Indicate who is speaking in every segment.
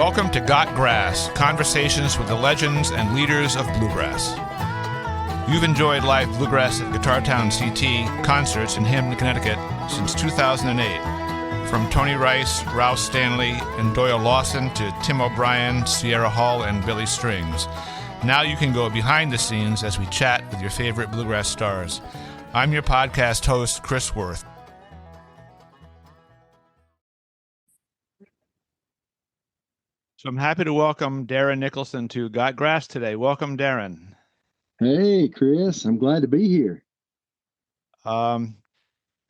Speaker 1: Welcome to Got Grass, conversations with the legends and leaders of bluegrass. You've enjoyed live bluegrass at Guitar Town CT concerts in Hamden, Connecticut since 2008. From Tony Rice, Ralph Stanley, and Doyle Lawson to Tim O'Brien, Sierra Hall, and Billy Strings. Now you can go behind the scenes as we chat with your favorite bluegrass stars. I'm your podcast host, Chris Worth. So I'm happy to welcome Darren Nicholson to Got Grass today. Welcome, Darren.
Speaker 2: Hey, Chris. I'm glad to be here.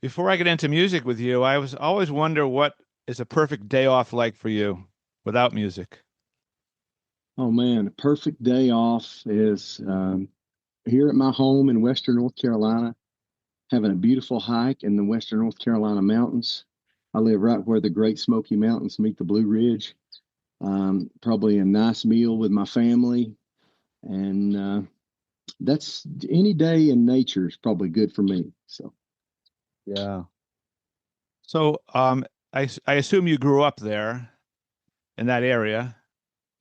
Speaker 1: Before I get into music with you, I always wonder what is a perfect day off like for you without music?
Speaker 2: Oh, man. A perfect day off is here at my home in Western North Carolina, having a beautiful hike in the Western North Carolina mountains. I live right where the Great Smoky Mountains meet the Blue Ridge. Probably a nice meal with my family, and that's any day in nature is probably good for me. So,
Speaker 1: yeah. So, I assume you grew up there in that area,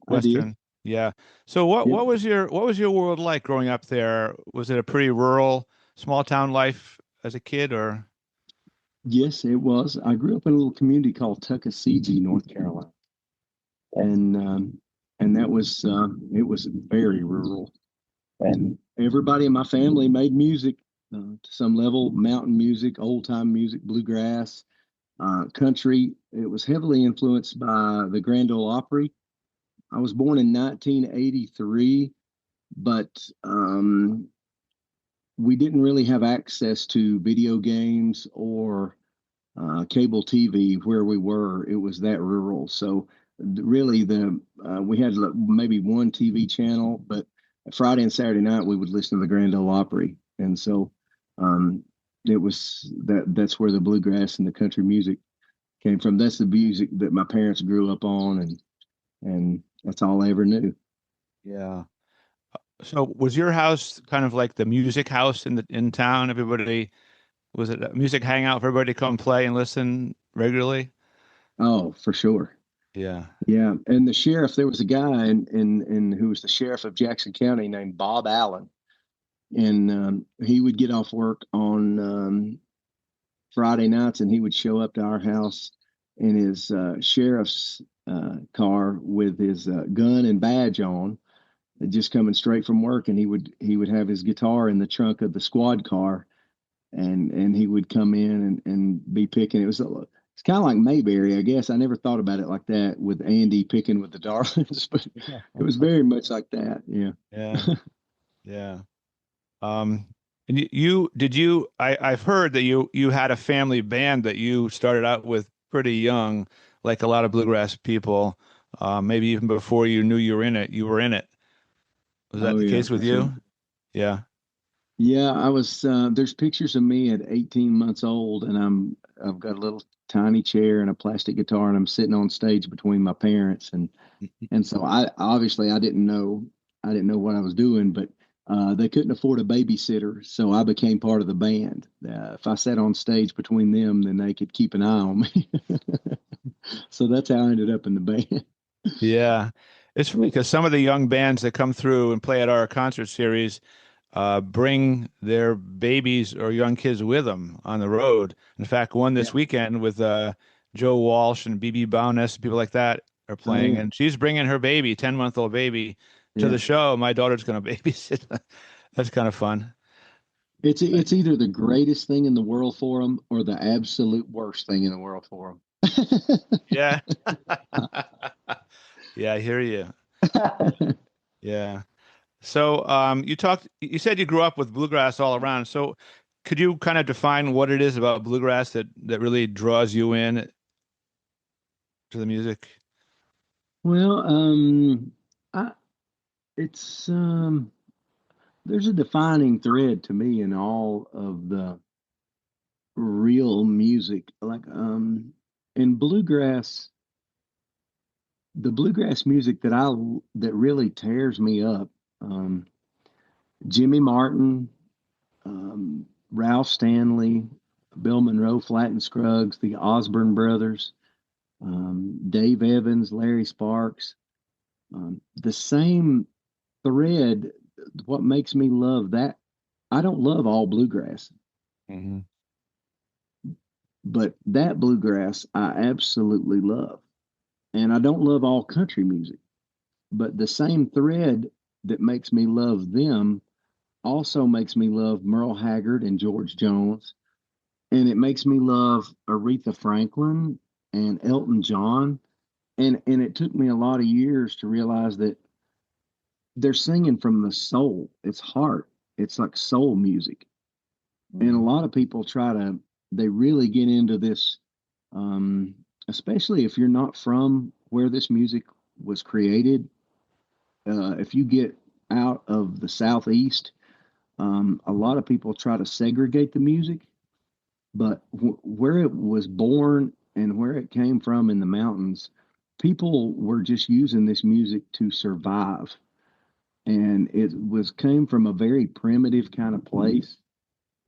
Speaker 1: Western. Yeah. So, what was your world like growing up there? Was it a pretty rural, small town life as a kid, or?
Speaker 2: Yes, it was. I grew up in a little community called Tuckasegee, North Carolina. And that was it was very rural, and everybody in my family made music to some level: mountain music, old time music, bluegrass, country. It was heavily influenced by the Grand Ole Opry. I was born in 1983, but we didn't really have access to video games or cable TV where we were. It was that rural, so really we had maybe one TV channel, but Friday and Saturday night we would listen to the Grand Ole Opry, and so it was that's where the bluegrass and the country music came from. That's the music that my parents grew up on, and that's all I ever knew.
Speaker 1: Yeah. So was your house kind of like the music house in town? Was it a music hangout for everybody to come play and listen regularly?
Speaker 2: Oh, for sure.
Speaker 1: Yeah.
Speaker 2: Yeah. And the sheriff, there was a guy in who was the sheriff of Jackson County named Bob Allen. And he would get off work on Friday nights, and he would show up to our house in his sheriff's car with his gun and badge on, just coming straight from work. And he would have his guitar in the trunk of the squad car, and he would come in and be picking. It's kind of like Mayberry, I guess. I never thought about it like that with Andy picking with the Darlings, but it was very much like that. Yeah.
Speaker 1: Yeah. Yeah. And I've heard that you had a family band that you started out with pretty young, like a lot of bluegrass people, maybe even before you knew you were in it. Was that the case with you?
Speaker 2: Sure.
Speaker 1: Yeah.
Speaker 2: Yeah, I was. There's pictures of me at 18 months old, and I've got a little tiny chair and a plastic guitar, and I'm sitting on stage between my parents, and so I didn't know what I was doing, but they couldn't afford a babysitter, so I became part of the band. If I sat on stage between them, then they could keep an eye on me. So that's how I ended up in the band.
Speaker 1: Yeah, it's funny because some of the young bands that come through and play at our concert series bring their babies or young kids with them on the road. In fact, one this weekend with Joe Walsh and BB Bowness, people like that are playing, and she's bringing her baby, 10-month-old baby, to the show. My daughter's going to babysit. That's kind of fun.
Speaker 2: It's either the greatest thing in the world for them or the absolute worst thing in the world for them.
Speaker 1: Yeah. Yeah, I hear you. Yeah. So you said you grew up with bluegrass all around. So could you kind of define what it is about bluegrass that really draws you in to the music?
Speaker 2: Well, there's a defining thread to me in all of the real music. Like in bluegrass, the bluegrass music that really tears me up. Jimmy Martin, Ralph Stanley, Bill Monroe, Flatt and Scruggs, the Osborne brothers, Dave Evans, Larry Sparks. The same thread, what makes me love that, I don't love all bluegrass,
Speaker 1: Mm-hmm.
Speaker 2: but that bluegrass I absolutely love. And I don't love all country music, but the same thread that makes me love them also makes me love Merle Haggard and George Jones. And it makes me love Aretha Franklin and Elton John. And it took me a lot of years to realize that they're singing from the soul. It's heart. It's like soul music. And a lot of people they really get into this, um, especially if you're not from where this music was created. If you get out of the Southeast, a lot of people try to segregate the music, but where it was born and where it came from in the mountains, people were just using this music to survive. And it was came from a very primitive kind of place.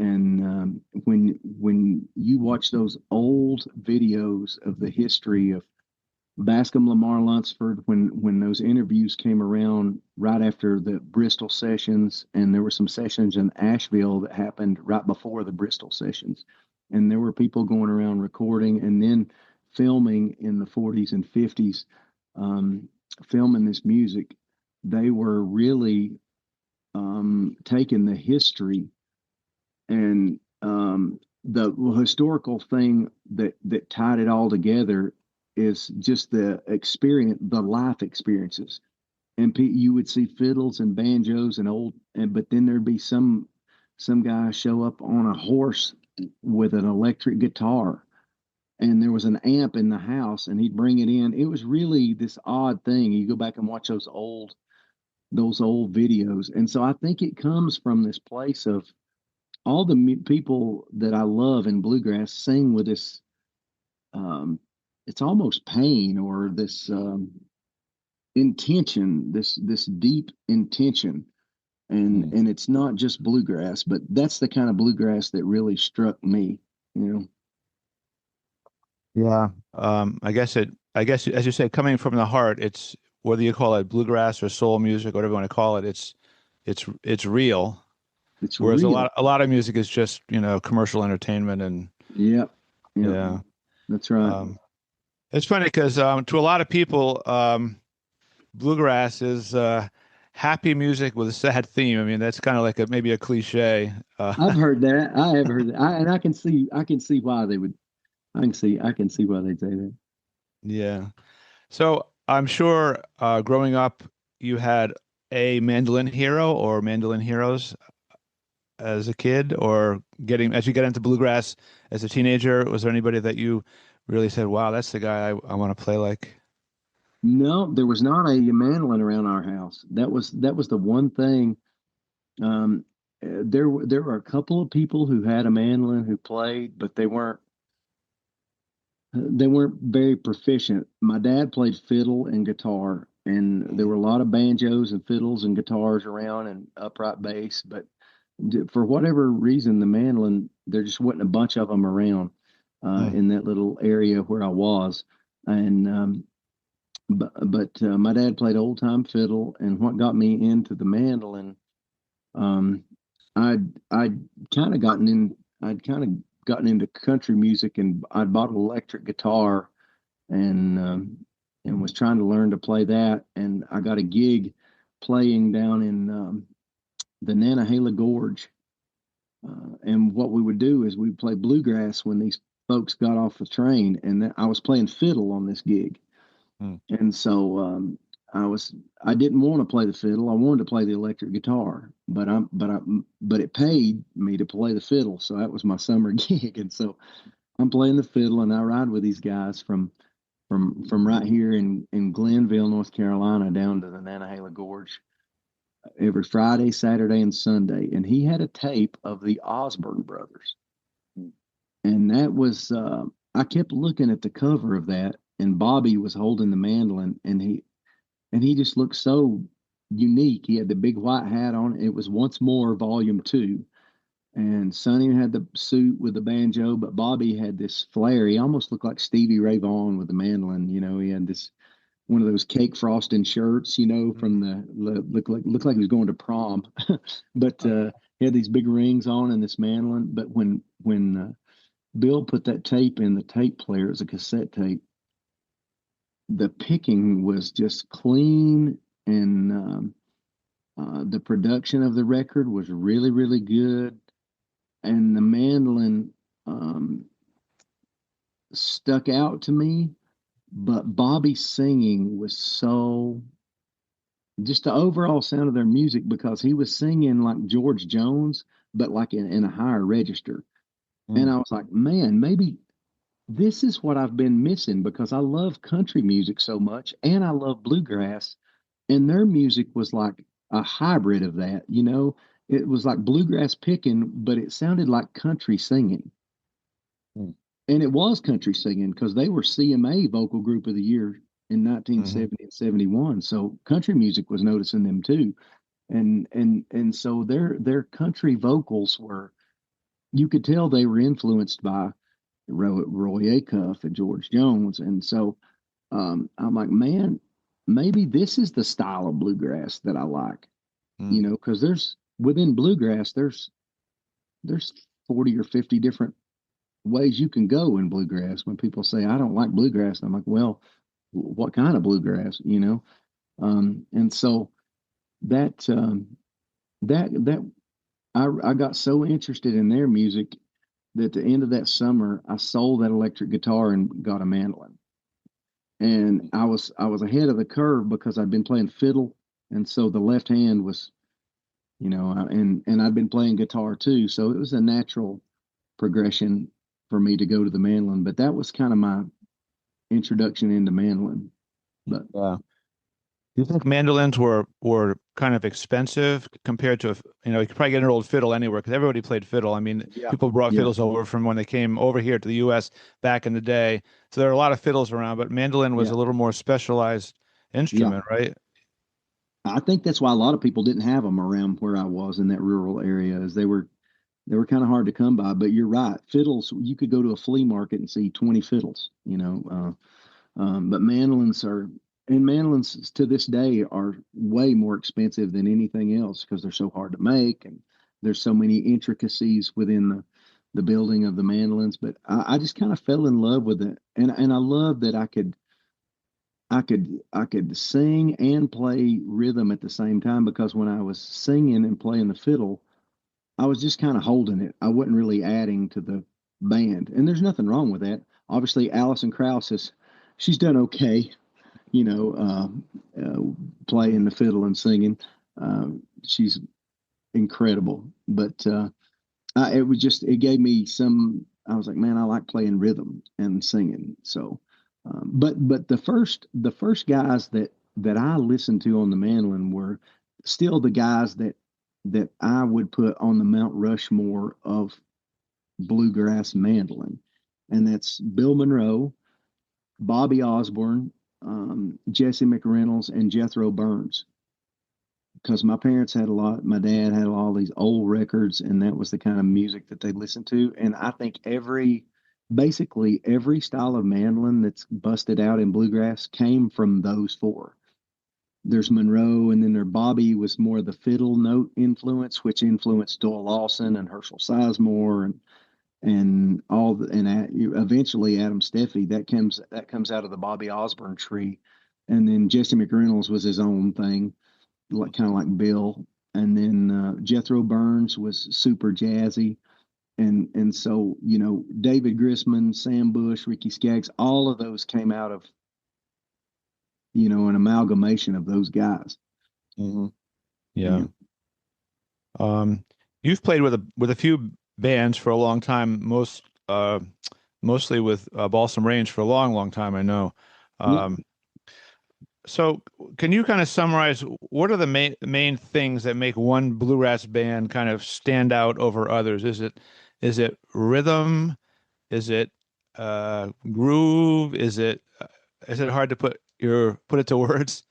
Speaker 2: And when you watch those old videos of the history of Bascom Lamar Lunsford, when those interviews came around right after the Bristol sessions, and there were some sessions in Asheville that happened right before the Bristol sessions, and there were people going around recording and then filming in the 40s and 50s, filming this music. They were really taking the history and the historical thing that tied it all together is just the experience, the life experiences. And you would see fiddles and banjos but then there'd be some guy show up on a horse with an electric guitar, and there was an amp in the house, and he'd bring it in. It was really this odd thing. You go back and watch those old videos, and so I think it comes from this place of all the people that I love in bluegrass sing with this. It's almost pain or this intention, this deep intention, and it's not just bluegrass, but that's the kind of bluegrass that really struck me. You know.
Speaker 1: Yeah. I guess as you say, coming from the heart, it's whether you call it bluegrass or soul music, whatever you want to call it, it's real.
Speaker 2: It's
Speaker 1: Whereas
Speaker 2: real.
Speaker 1: a lot of music is just, commercial entertainment and
Speaker 2: Yep. Yep.
Speaker 1: yeah.
Speaker 2: That's right.
Speaker 1: It's funny because to a lot of people, bluegrass is happy music with a sad theme. I mean, that's kind of like maybe a cliche.
Speaker 2: I've heard that. I have heard that. And I can see why they would. I can see why they'd say that.
Speaker 1: Yeah. So I'm sure growing up, you had a mandolin hero or mandolin heroes as a kid, or as you get into bluegrass as a teenager. Was there anybody that you really said, "Wow, that's the guy I want to play like"?
Speaker 2: No, there was not a mandolin around our house. That was the one thing. There were a couple of people who had a mandolin who played, but they weren't very proficient. My dad played fiddle and guitar, and there were a lot of banjos and fiddles and guitars around and upright bass. But for whatever reason, the mandolin, there just wasn't a bunch of them around
Speaker 1: Hmm.
Speaker 2: in that little area where I was. And but my dad played old time fiddle, and what got me into the mandolin, um, I'd kind of gotten in. I'd kind of gotten into country music, and I'd bought an electric guitar, and was trying to learn to play that. And I got a gig playing down in the Nantahala Gorge. And what we would do is we'd play bluegrass when these folks got off the train, and I was playing fiddle on this gig.
Speaker 1: Hmm.
Speaker 2: And so I didn't want to play the fiddle. I wanted to play the electric guitar, but it paid me to play the fiddle. So that was my summer gig. And so I'm playing the fiddle, and I ride with these guys from right here in Glenville, North Carolina, down to the Nantahala Gorge every Friday, Saturday, and Sunday. And he had a tape of the Osborne brothers. And that was I kept looking at the cover of that, and Bobby was holding the mandolin, and he just looked so unique. He had the big white hat on. It was Once More Volume 2. and Sonny had the suit with the banjo, but Bobby had this flair. He almost looked like Stevie Ray Vaughan with the mandolin. He had this one of those cake frosting shirts, from the looked like he was going to prom, but he had these big rings on and this mandolin. But when Bill put that tape in the tape player, it was a cassette tape. The picking was just clean, and the production of the record was really, really good. And the mandolin stuck out to me, but Bobby's singing was so, just the overall sound of their music, because he was singing like George Jones, but like in a higher register. And I was like, man, maybe this is what I've been missing, because I love country music so much and I love bluegrass, and their music was like a hybrid of that. It was like bluegrass picking, but it sounded like country singing.
Speaker 1: Mm.
Speaker 2: And it was country singing because they were CMA Vocal Group of the Year in 1970 and 71. So country music was noticing them too. And so their country vocals were, you could tell they were influenced by Roy Acuff and George Jones. And so I'm like, man, maybe this is the style of bluegrass that I like, because within bluegrass, there's 40 or 50 different ways you can go in bluegrass. When people say, I don't like bluegrass, I'm like, well, what kind of bluegrass, and so that, I got so interested in their music that at the end of that summer, I sold that electric guitar and got a mandolin. And I was ahead of the curve because I'd been playing fiddle, and so the left hand was, and I'd been playing guitar too, so it was a natural progression for me to go to the mandolin. But that was kind of my introduction into mandolin. But
Speaker 1: do you think mandolins were kind of expensive compared to, you could probably get an old fiddle anywhere because everybody played fiddle. I mean, people brought fiddles over from when they came over here to the U.S. back in the day. So there are a lot of fiddles around, but mandolin was a little more specialized instrument, right?
Speaker 2: I think that's why a lot of people didn't have them around where I was in that rural area, as they were kind of hard to come by. But you're right, fiddles, you could go to a flea market and see 20 fiddles, but mandolins to this day are way more expensive than anything else because they're so hard to make, and there's so many intricacies within the building of the mandolins. But I just kind of fell in love with it, and I love that I could sing and play rhythm at the same time, because when I was singing and playing the fiddle, I was just kind of holding it. I wasn't really adding to the band, and there's nothing wrong with that. Obviously, Alison Krauss she's done okay, playing the fiddle and singing. She's incredible, but it gave me some. I was like, man, I like playing rhythm and singing. So, but the first guys that I listened to on the mandolin were still the guys that I would put on the Mount Rushmore of bluegrass mandolin, and that's Bill Monroe, Bobby Osborne, Jesse McReynolds, and Jethro Burns. Because my parents had my dad had all these old records, and that was the kind of music that they listened to. And I think basically every style of mandolin that's busted out in bluegrass came from those four. There's Monroe, and then Bobby was more the fiddle note influence, which influenced Doyle Lawson and Herschel Sizemore and eventually Adam Steffi. That comes out of the Bobby Osborne tree. And then Jesse McReynolds was his own thing, kind of like Bill. And then Jethro Burns was super jazzy. And so, David Grisman, Sam Bush, Ricky Skaggs, all of those came out of, an amalgamation of those guys.
Speaker 1: Mm-hmm. Yeah. You've played with a few bands for a long time, mostly with Balsam Range for a long, long time, I know. So can you kind of summarize what are the main things that make one bluegrass band kind of stand out over others? Is it rhythm? Is it groove? Is it hard to put it to words?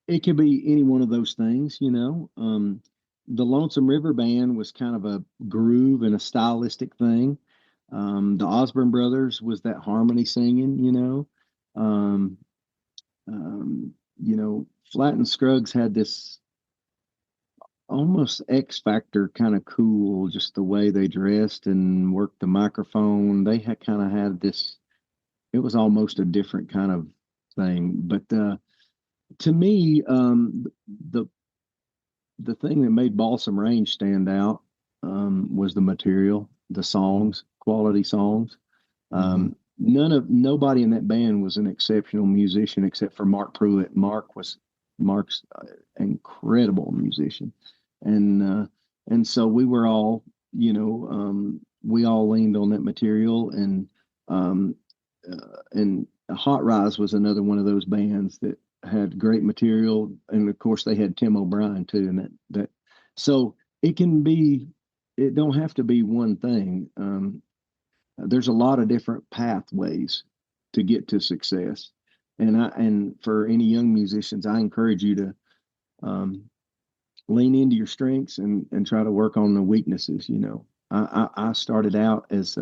Speaker 2: It could be any one of those things, the Lonesome River Band was kind of a groove and a stylistic thing. The Osborne Brothers was that harmony singing, Um, Flatt and Scruggs had this almost X Factor kind of cool, just the way they dressed and worked the microphone. They had kind of had this, it was almost a different kind of thing. But to me, the the thing that made Balsam Range stand out was the material, the songs, quality songs. Nobody in that band was an exceptional musician except for Mark Pruitt. Mark's incredible musician, and so we were all, we all leaned on that material, and Hot Rise was another one of those bands that had great material, and of course they had Tim O'Brien too, and that so it can be, it don't have to be one thing. There's a lot of different pathways to get to success, and for any young musicians, I encourage you to lean into your strengths and try to work on the weaknesses. I started out as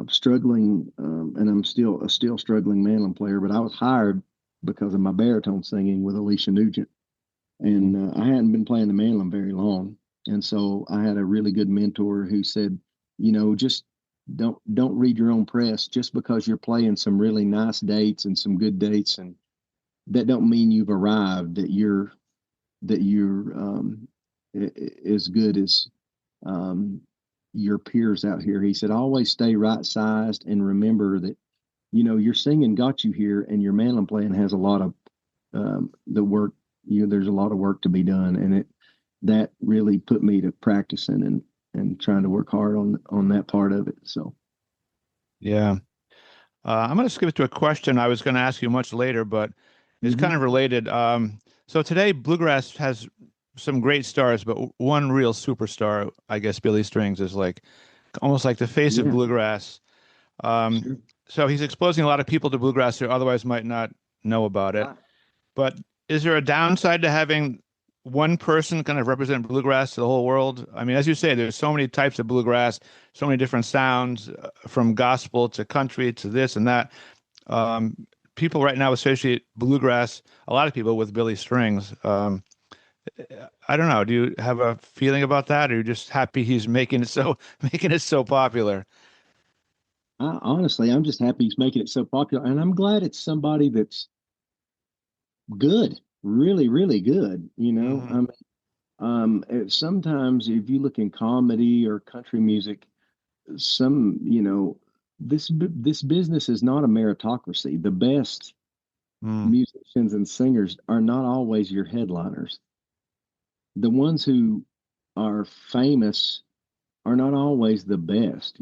Speaker 2: struggling, and I'm still a struggling mandolin player, but I was hired because of my baritone singing with Alecia Nugent, and I hadn't been playing the mandolin very long, and so I had a really good mentor who said, just don't read your own press. Just because you're playing some really nice dates and some good dates, and that don't mean you've arrived, that you're as good as your peers out here. He said, always stay right sized and remember that, your singing got you here, and your mandolin playing has a lot of the work. There's a lot of work to be done, and that really put me to practicing and trying to work hard on that part of it. So,
Speaker 1: yeah, I'm going to skip to a question I was going to ask you much later, but it's kind of related. So today, Bluegrass has some great stars, but one real superstar, I guess Billy Strings is like almost like the face of Bluegrass.
Speaker 2: Sure.
Speaker 1: So he's exposing a lot of people to Bluegrass who otherwise might not know about it. But is there a downside to having one person kind of represent Bluegrass to the whole world? I mean, as you say, there's so many types of Bluegrass, so many different sounds, from gospel to country to this and that. People right now associate Bluegrass, a lot of people, with Billy Strings. I don't know. Do you have a feeling about that, or are you just happy he's making it so popular?
Speaker 2: Honestly, I'm just happy he's making it so popular, and I'm glad it's somebody that's good, really, really good. Sometimes if you look in comedy or country music, this business is not a meritocracy. The best musicians and singers are not always your headliners. The ones who are famous are not always the best,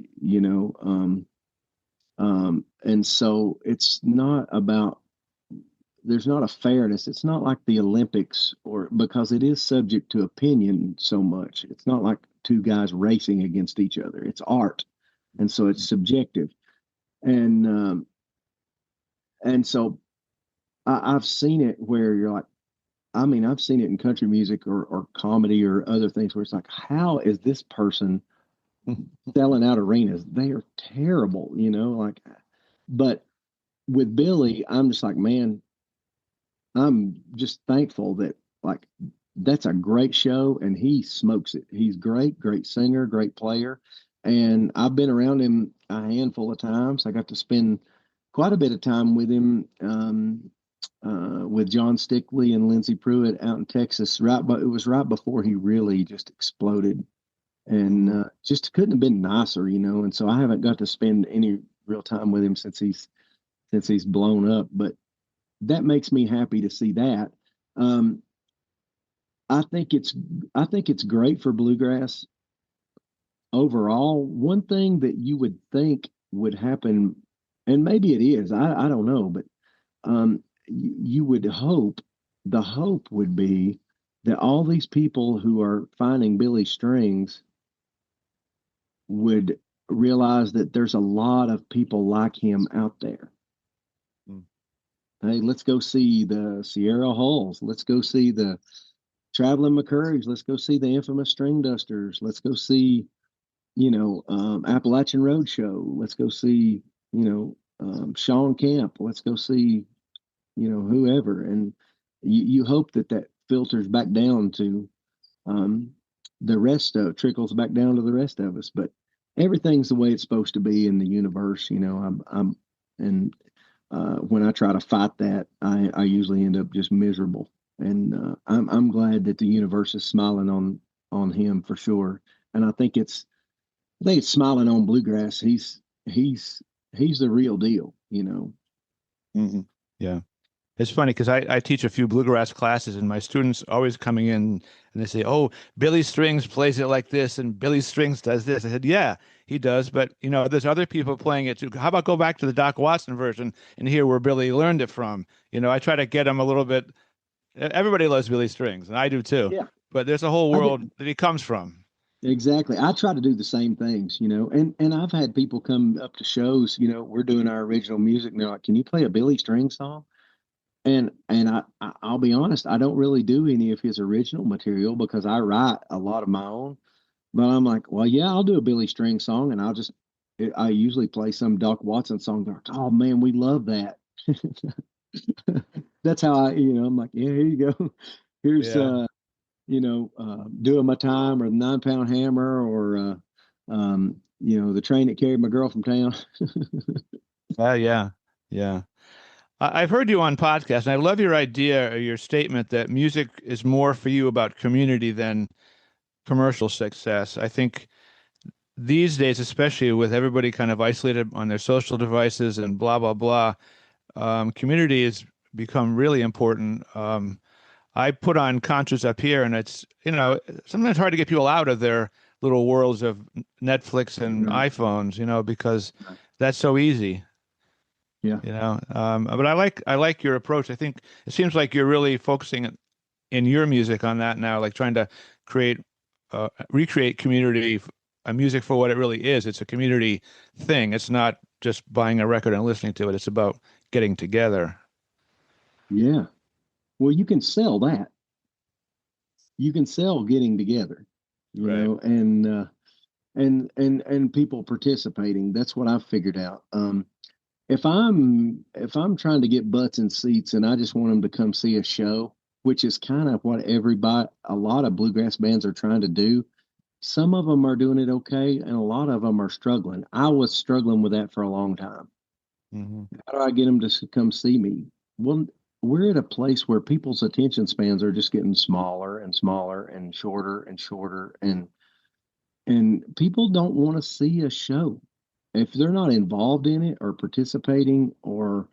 Speaker 2: and so it's not about, there's not a fairness. It's not like the Olympics, or because it is subject to opinion so much. It's not like two guys racing against each other. It's art, and so it's subjective. And so I've seen it where you're like, I've seen it in country music or comedy or other things where it's like, how is this person selling out arenas? They are terrible, but with Billy, I'm just like, man, I'm just thankful that, like, that's a great show and he smokes it. He's great singer, great player. And I've been around him a handful of times. I got to spend quite a bit of time with him, with John Stickley and Lindsey Pruitt out in Texas, but it was right before he really just exploded, and just couldn't have been nicer, And so I haven't got to spend any real time with him since he's blown up, but that makes me happy to see that. I think it's great for bluegrass overall. One thing that you would think would happen, and maybe it is, I don't know, but you would hope, the hope would be that all these people who are finding Billy Strings would realize that there's a lot of people like him out there. Hey, let's go see the Sierra Hulls. Let's go see the Traveling McCurry's. Let's go see the infamous String Dusters. Let's go see, Appalachian Roadshow. Let's go see, Sean Camp. Let's go see, whoever. And you hope that filters back down to the rest of trickles back down to the rest of us. But everything's the way it's supposed to be in the universe. And when I try to fight that, I usually end up just miserable. And I'm glad that the universe is smiling on him for sure. And I think it's smiling on Bluegrass. He's the real deal,
Speaker 1: Mm-hmm. Yeah. It's funny because I teach a few bluegrass classes, and my students always coming in and they say, "Oh, Billy Strings plays it like this, and Billy Strings does this." I said, "Yeah, he does, but there's other people playing it too. How about go back to the Doc Watson version and hear where Billy learned it from?" I try to get them a little bit. Everybody loves Billy Strings, and I do too.
Speaker 2: Yeah.
Speaker 1: But there's a whole world that he comes from.
Speaker 2: Exactly. I try to do the same things, and I've had people come up to shows, we're doing our original music, and they're like, "Can you play a Billy String song?" And I'll be honest, I don't really do any of his original material because I write a lot of my own. But I'm like, well, yeah, I'll do a Billy String song, and I usually play some Doc Watson song. They're like, "Oh man, we love that." That's how I'm like, yeah, here you go. Here's
Speaker 1: Yeah.
Speaker 2: Doing My Time or the 9 Pound Hammer or the train that carried my girl from town.
Speaker 1: Yeah. Yeah. I've heard you on podcasts, and I love your idea or your statement that music is more for you about community than commercial success. I think these days, especially with everybody kind of isolated on their social devices and blah, blah, blah, community has become really important. I put on concerts up here, and it's, sometimes hard to get people out of their little worlds of Netflix and
Speaker 2: Right.
Speaker 1: iPhones, because that's so easy.
Speaker 2: Yeah.
Speaker 1: But I like your approach. I think it seems like you're really focusing in your music on that now, like trying to recreate community, music for what it really is. It's a community thing. It's not just buying a record and listening to it. It's about getting together.
Speaker 2: Yeah. Well, you can sell that. You can sell getting together,
Speaker 1: Right.
Speaker 2: and people participating. That's what I've figured out. If I'm trying to get butts in seats and I just want them to come see a show, which is kind of what a lot of bluegrass bands are trying to do. Some of them are doing it okay, and a lot of them are struggling. I was struggling with that for a long time.
Speaker 1: Mm-hmm.
Speaker 2: How do I get them to come see me? Well, we're at a place where people's attention spans are just getting smaller and smaller and shorter, and people don't want to see a show if they're not involved in it or participating, or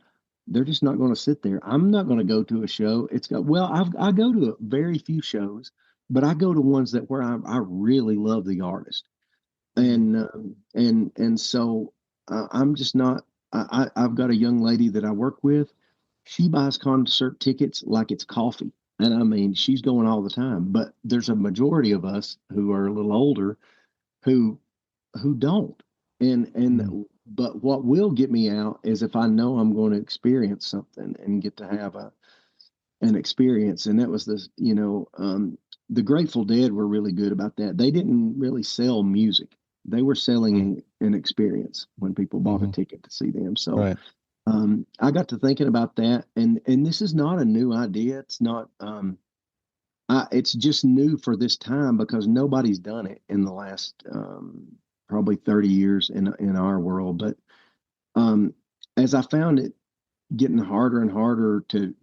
Speaker 2: they're just not going to sit there. I'm not going to go to a show. I go to very few shows, but I go to ones where I really love the artist, and so I'm just not. I've got a young lady that I work with. She buys concert tickets like it's coffee, and I mean she's going all the time. But there's a majority of us who are a little older who don't. And but what will get me out is if I know I'm going to experience something and get to have an experience. And that was the Grateful Dead were really good about that. They didn't really sell music. They were selling an experience when people bought a ticket to see them. So
Speaker 1: Right.
Speaker 2: I got to thinking about that, and this is not a new idea. It's not. It's just new for this time because nobody's done it in the last probably 30 years in our world. But as I found it getting harder and harder to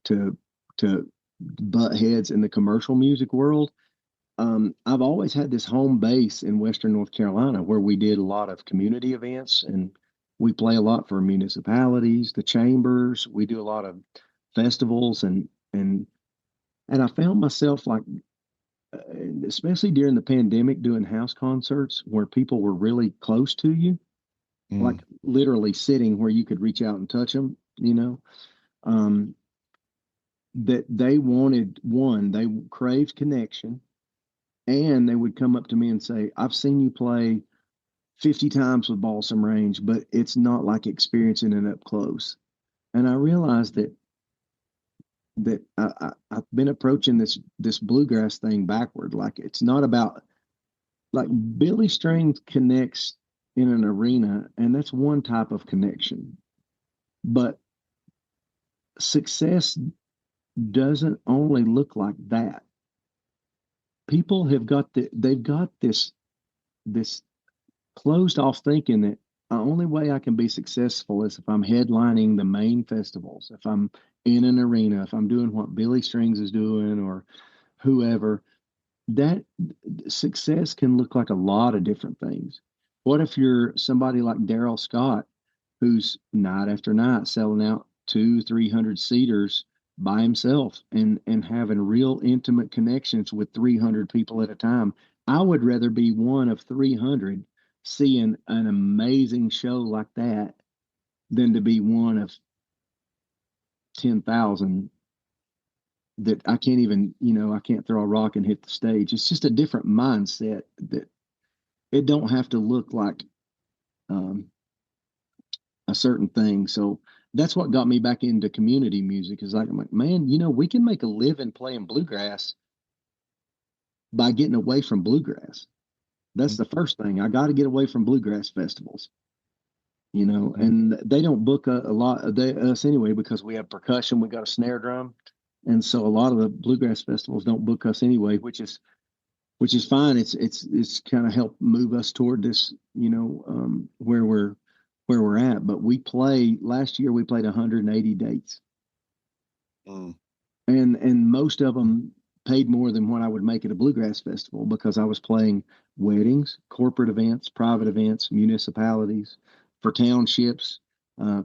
Speaker 2: butt heads in the commercial music world, I've always had this home base in Western North Carolina where we did a lot of community events, and we play a lot for municipalities, the chambers. We do a lot of festivals, and I found myself like, especially during the pandemic, doing house concerts where people were really close to you, like literally sitting where you could reach out and touch them, that they craved connection, and they would come up to me and say, "I've seen you play 50 times with Balsam Range, but it's not like experiencing it up close." And I realized that that I've been approaching this bluegrass thing backward. Like it's not about like Billy Strings connects in an arena, and that's one type of connection. But success doesn't only look like that. People have got they've got this closed off thinking that the only way I can be successful is if I'm headlining the main festivals, if I'm in an arena, if I'm doing what Billy Strings is doing or whoever. That success can look like a lot of different things. What if you're somebody like Daryl Scott, who's night after night selling out 300 seaters by himself and having real intimate connections with 300 people at a time? I would rather be one of 300 seeing an amazing show like that than to be one of 10,000 that I can't even, I can't throw a rock and hit the stage. It's just a different mindset that it don't have to look like um, a certain thing. So that's what got me back into community music is like, I'm like, man, we can make a living playing bluegrass by getting away from bluegrass. That's the first thing. I got to get away from bluegrass festivals, and they don't book a lot of us anyway, because we have percussion, we got a snare drum. And so a lot of the bluegrass festivals don't book us anyway, which is fine. It's kind of helped move us toward this, where we're at. But last year we played 180 dates, and most of them paid more than what I would make at a bluegrass festival because I was playing weddings, corporate events, private events, municipalities, for townships,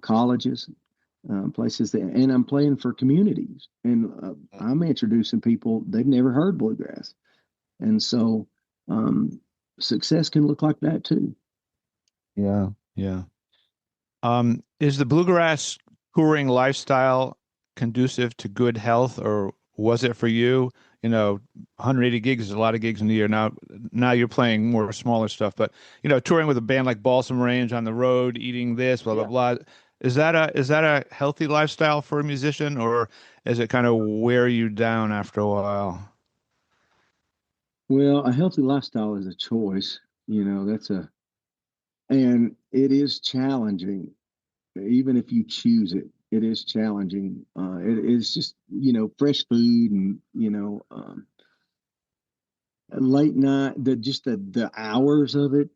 Speaker 2: colleges, places that, and I'm playing for communities, and I'm introducing people they've never heard bluegrass, and so success can look like that too.
Speaker 1: Yeah, yeah. Is the bluegrass touring lifestyle conducive to good health, or was it for you? 180 gigs is a lot of gigs in a year. Now you're playing more smaller stuff, but touring with a band like Balsam Range on the road, eating this, blah blah blah. Is that a healthy lifestyle for a musician, or is it kind of wear you down after a while?
Speaker 2: Well, a healthy lifestyle is a choice. And it is challenging, even if you choose it. It is challenging. It is just fresh food and late night. The hours of it,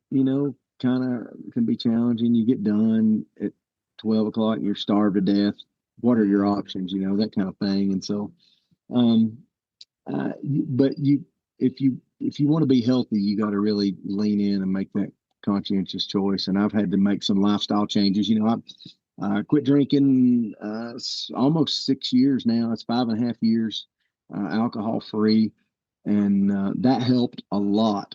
Speaker 2: kind of can be challenging. You get done at 12 o'clock and you're starved to death. What are your options? That kind of thing. And so, but if you want to be healthy, you got to really lean in and make that conscientious choice. And I've had to make some lifestyle changes. I quit drinking almost 6 years now. It's 5.5 years alcohol free, and that helped a lot.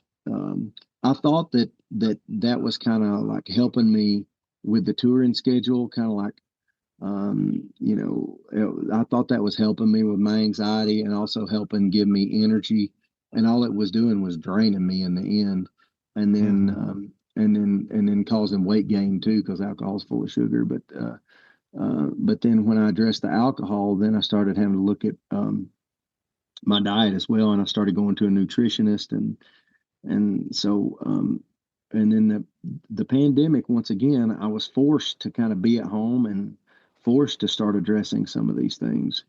Speaker 2: I thought that was kind of like helping me with the touring schedule, kind of like I thought that was helping me with my anxiety and also helping give me energy. And all it was doing was draining me in the end, and then causing weight gain too, because alcohol is full of sugar. But then when I addressed the alcohol, then I started having to look at my diet as well, and I started going to a nutritionist, and so and then the pandemic, once again, I was forced to kind of be at home and forced to start addressing some of these things.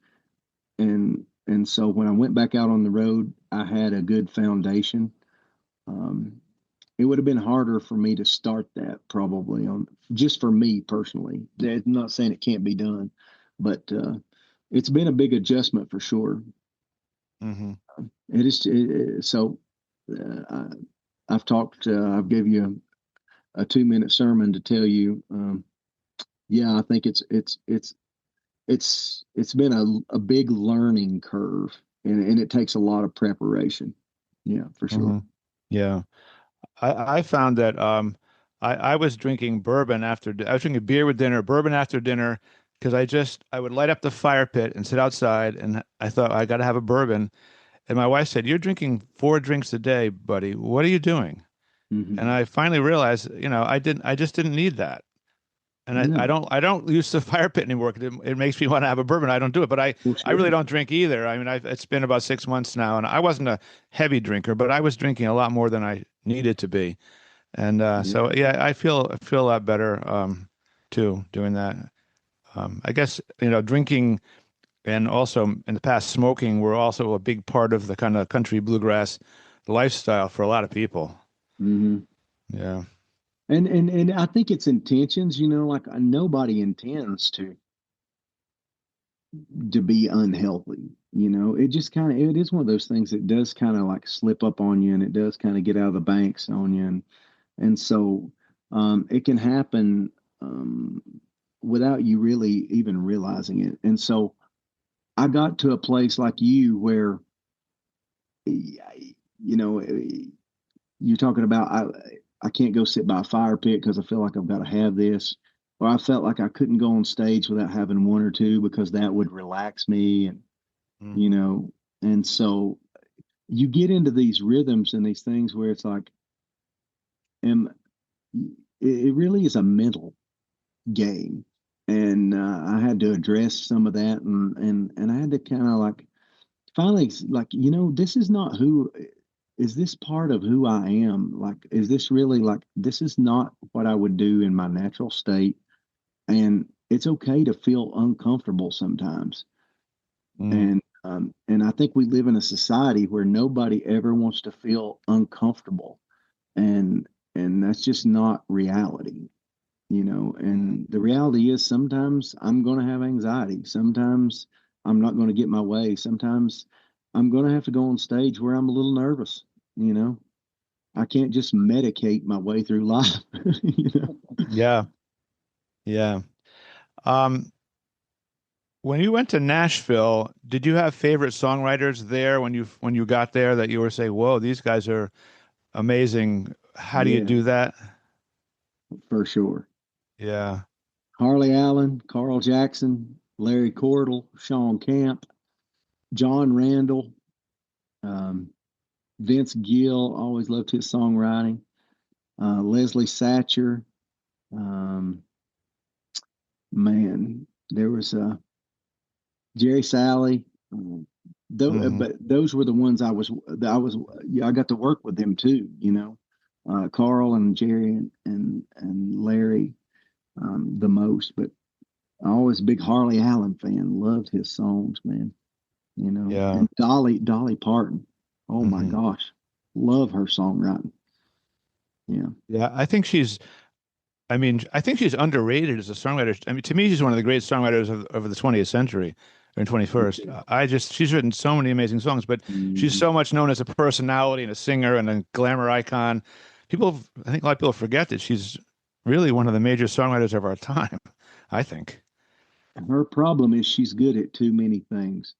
Speaker 2: And so when I went back out on the road, I had a good foundation. It would have been harder for me to start that probably just for me personally. I'm not saying it can't be done, but it's been a big adjustment for sure.
Speaker 1: Mm-hmm.
Speaker 2: It is. So I've talked. I've gave you a 2-minute sermon to tell you. Yeah, I think it's been a big learning curve, and it takes a lot of preparation. Yeah, for sure.
Speaker 1: Mm-hmm. Yeah. I found that I was drinking bourbon after I was drinking beer with dinner, bourbon after dinner, because I would light up the fire pit and sit outside, and I thought I got to have a bourbon. And my wife said, "You're drinking 4 drinks a day, buddy. What are you doing?"
Speaker 2: Mm-hmm.
Speaker 1: And I finally realized, I just didn't need that. And
Speaker 2: No.
Speaker 1: I don't use the fire pit anymore. It makes me want to have a bourbon. I don't do it, but
Speaker 2: Well,
Speaker 1: I really
Speaker 2: sure.
Speaker 1: don't drink either. I mean, it's been about 6 months now, and I wasn't a heavy drinker, but I was drinking a lot more than I needed to be. And so
Speaker 2: Yeah.
Speaker 1: yeah, I feel a lot better too doing that. I guess drinking and also in the past smoking were also a big part of the kind of country bluegrass lifestyle for a lot of people.
Speaker 2: Hmm.
Speaker 1: Yeah.
Speaker 2: And I think it's intentions, like nobody intends to be unhealthy. It just kind of it is one of those things that does kind of like slip up on you, and it does kind of get out of the banks on you, and so it can happen without you really even realizing it. And so I got to a place like you where you're talking about I can't go sit by a fire pit because I feel like I've got to have this, or I felt like I couldn't go on stage without having one or two because that would relax me, and
Speaker 1: Mm.
Speaker 2: you know, and so you get into these rhythms and these things where it's like, and it really is a mental game, and I had to address some of that, and I had to kind of like finally like this is not who is this part of who I am, like is this really like this is not what I would do in my natural state, and it's okay to feel uncomfortable sometimes.
Speaker 1: Mm.
Speaker 2: And I think we live in a society where nobody ever wants to feel uncomfortable, and that's just not reality. And the reality is sometimes I'm going to have anxiety. Sometimes I'm not going to get my way. Sometimes I'm going to have to go on stage where I'm a little nervous. You know, I can't just medicate my way through life. you know?
Speaker 1: Yeah. Yeah. Um, when you went to Nashville, did you have favorite songwriters there when you got there that you were saying, "Whoa, these guys are amazing"? How do you
Speaker 2: Yeah,
Speaker 1: do that?
Speaker 2: for sure.
Speaker 1: Yeah.
Speaker 2: Harley Allen, Carl Jackson, Larry Cordell, Sean Camp, John Randall, um, Vince Gill, always loved his songwriting. Leslie Satcher, um, man, there was Jerry Salley.
Speaker 1: Hmm.
Speaker 2: But those were the ones yeah, I got to work with them too. Carl and Jerry and Larry the most. But I always a big Harley Allen fan. Loved his songs, man.
Speaker 1: Yeah.
Speaker 2: And Dolly Parton. Oh my
Speaker 1: Hmm.
Speaker 2: gosh, love her songwriting. Yeah.
Speaker 1: Yeah. I mean, I think she's underrated as a songwriter. I mean, to me, she's one of the great songwriters of the 20th century or 21st. She's written so many amazing songs, but she's
Speaker 2: Mhm.
Speaker 1: so much known as a personality and a singer and a glamour icon. I think a lot of people forget that she's really one of the major songwriters of our time, I think.
Speaker 2: Her problem is she's good at too many things.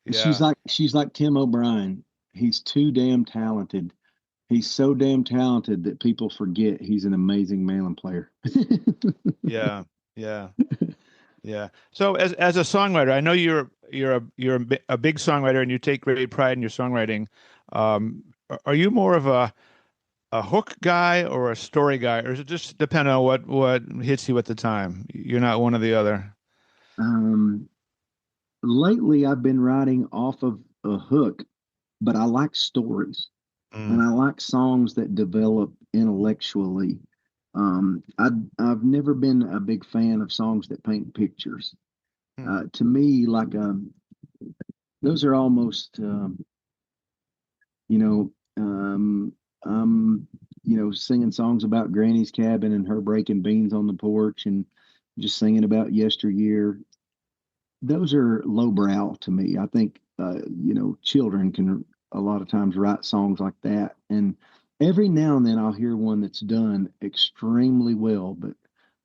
Speaker 1: Yeah.
Speaker 2: She's like Tim O'Brien. He's too damn talented. He's so damn talented that people forget he's an amazing mandolin player.
Speaker 1: Yeah. Yeah. Yeah. So as a songwriter, I know a big songwriter and you take great pride in your songwriting. Are you more of a hook guy or a story guy, or does it just depend on what hits you at the time? You're not one or the other.
Speaker 2: um, Lately, I've been writing off of a hook, but I like stories and
Speaker 1: Mm.
Speaker 2: I like songs that develop intellectually. I've never been a big fan of songs that paint pictures.
Speaker 1: Hmm.
Speaker 2: To me, like those are almost you know, I'm, singing songs about Granny's cabin and her breaking beans on the porch and just singing about yesteryear. Those are lowbrow to me. I think, children can a lot of times write songs like that. And every now and then I'll hear one that's done extremely well. But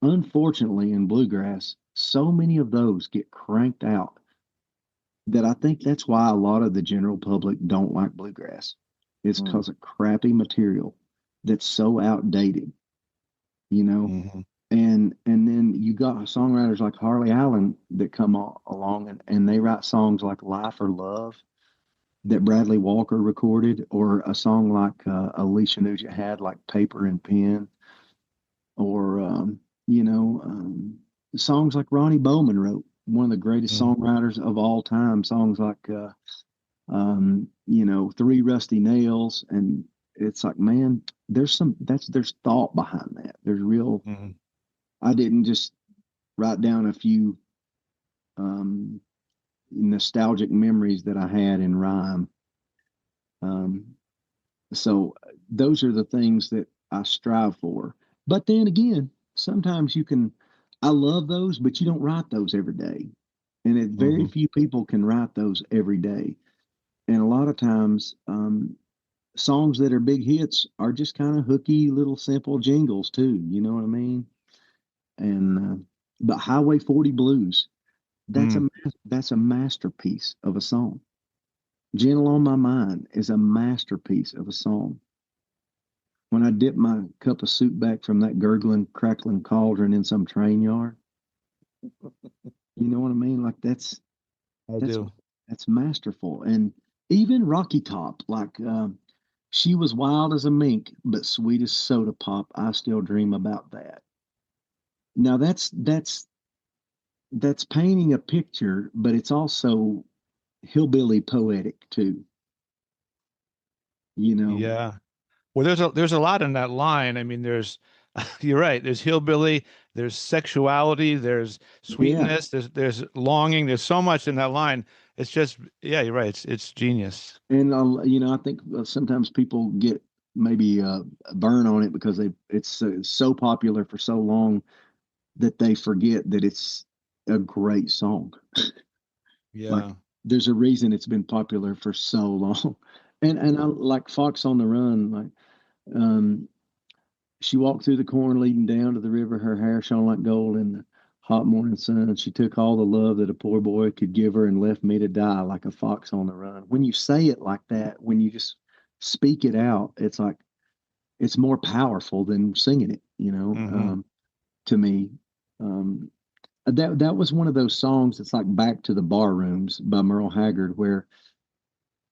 Speaker 2: unfortunately, in bluegrass, so many of those get cranked out that I think that's why a lot of the general public don't like bluegrass. It's
Speaker 1: Mm.
Speaker 2: because of crappy material that's so outdated, you know.
Speaker 1: Hmm.
Speaker 2: And then you got songwriters like Harley Allen that come along and they write songs like Life or Love that Bradley Walker recorded, or a song like Alecia Nugent had, like Paper and Pen. or songs like Ronnie Bowman wrote, one of the greatest
Speaker 1: Mm.
Speaker 2: songwriters of all time. Songs like Three Rusty Nails, and it's like, man, there's thought behind that. There's real.
Speaker 1: Mm.
Speaker 2: I didn't just write down a few um, nostalgic memories that I had in rhyme. Um, so those are the things that I strive for. But then again, sometimes I love those, but you don't write those every day. And very
Speaker 1: Hmm.
Speaker 2: few people can write those every day. And a lot of times, songs that are big hits are just kind of hooky little simple jingles too. You know what I mean? And but Highway 40 Blues, that's
Speaker 1: Mm.
Speaker 2: a that's a masterpiece of a song. Gentle on My Mind is a masterpiece of a song. When I dip my cup of soup back from that gurgling, crackling cauldron in some train yard, you know what I mean? Like
Speaker 1: I
Speaker 2: that's
Speaker 1: do.
Speaker 2: that's masterful. And even Rocky Top, like she was wild as a mink, but sweet as soda pop. I still dream about that. Now that's painting a picture, but it's also hillbilly poetic too. You know,
Speaker 1: Yeah. Well, there's a lot in that line. I mean, there's you're right. There's hillbilly, there's sexuality, there's
Speaker 2: yeah.
Speaker 1: sweetness, there's longing. There's so much in that line. It's just yeah, you're right. It's genius.
Speaker 2: And I think sometimes people get maybe a burn on it because it's so popular for so long that they forget that it's a great song. Like
Speaker 1: Yeah.
Speaker 2: there's a reason it's been popular for so long. And I like Fox on the Run, like um she walked through the corn leading down to the river, her hair shone like gold in the hot morning sun. She took all the love that a poor boy could give her and left me to die like a fox on the run. When you say it like that, when you just speak it out, it's like it's more powerful than singing it,
Speaker 1: Hmm.
Speaker 2: to me. Um, that was one of those songs that's like Back to the Bar Rooms by Merle Haggard, where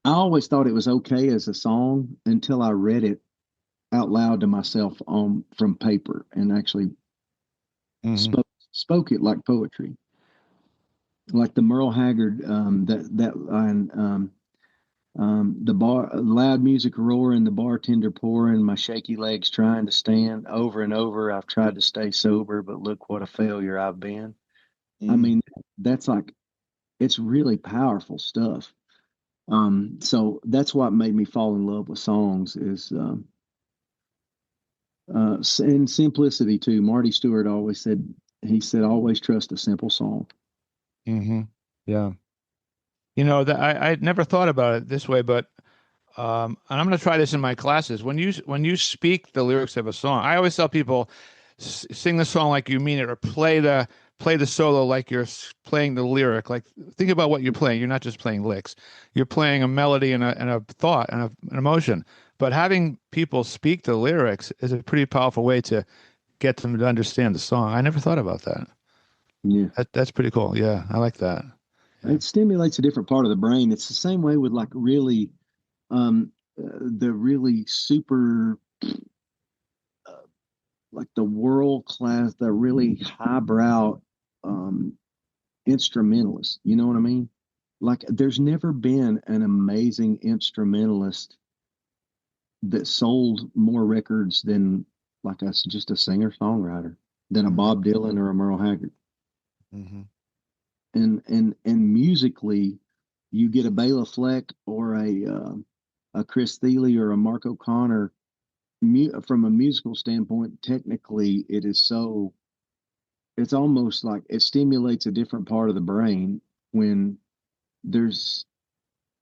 Speaker 2: I always thought it was okay as a song until I read it out loud to myself on from paper and actually
Speaker 1: Hmm.
Speaker 2: spoke it like poetry, like the Merle Haggard that line. The bar, loud music roaring, the bartender pouring, my shaky legs trying to stand. Over and over, I've tried to stay sober, but look what a failure I've been. I
Speaker 1: Mm.
Speaker 2: mean, that's like it's really powerful stuff. So that's what made me fall in love with songs is and simplicity too. Marty Stewart always said he said always trust a simple song.
Speaker 1: Hmm. Yeah. You know that I never thought about it this way, but and I'm going to try this in my classes. When you speak the lyrics of a song, I always tell people sing the song like you mean it, or play the solo like you're playing the lyric. Like think about what you're playing. You're not just playing licks. You're playing a melody and a thought and an emotion. But having people speak the lyrics is a pretty powerful way to get them to understand the song. I never thought about that.
Speaker 2: Yeah.
Speaker 1: That's pretty cool. Yeah, I like that. Yeah.
Speaker 2: It stimulates a different part of the brain. It's the same way with like really the really super like the world class, the really highbrow um, instrumentalist. You know what I mean? Like there's never been an amazing instrumentalist that sold more records than like us, just a singer songwriter, than a
Speaker 1: Hmm.
Speaker 2: Bob Dylan or a Merle Haggard.
Speaker 1: Hmm.
Speaker 2: And musically, you get a Bela Fleck or a Chris Thile or a Mark O'Connor. From a musical standpoint, technically, it's almost like it stimulates a different part of the brain when there's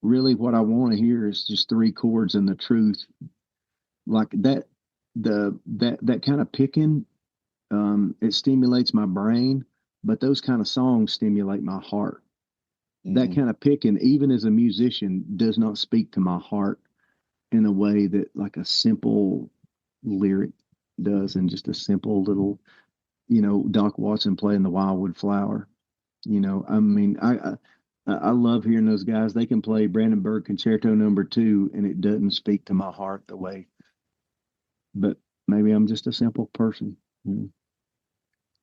Speaker 2: really what I want to hear is just three chords and the truth like that. That kind of picking, it stimulates my brain, but those kind of songs stimulate my heart. That
Speaker 1: Hmm.
Speaker 2: kind of picking, even as a musician, does not speak to my heart in a way that like a simple lyric does, and just a simple little, Doc Watson playing the Wildwood Flower. I mean, I love hearing those guys. They can play Brandenburg Concerto Number 2, and it doesn't speak to my heart the way. But maybe I'm just a simple person. Mm.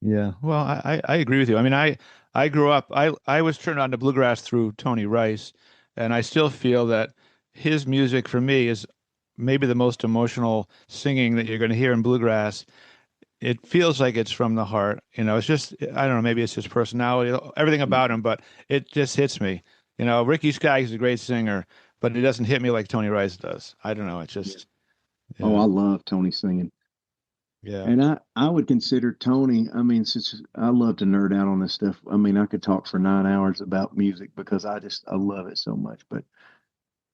Speaker 1: Yeah. Well, I agree with you. I mean, I grew up, I was turned on to bluegrass through Tony Rice, and I still feel that his music for me is maybe the most emotional singing that you're going to hear in bluegrass. It feels like it's from the heart. It's just, I don't know, maybe it's his personality, everything about him, but it just hits me. Ricky Skaggs is a great singer, but it doesn't hit me like Tony Rice does. I don't know. It's
Speaker 2: Yeah.
Speaker 1: just,
Speaker 2: Oh,
Speaker 1: yeah,
Speaker 2: I love Tony singing.
Speaker 1: yeah.
Speaker 2: And I would consider Tony, I mean, since I love to nerd out on this stuff, I mean, I could talk for 9 hours about music because I love it so much. But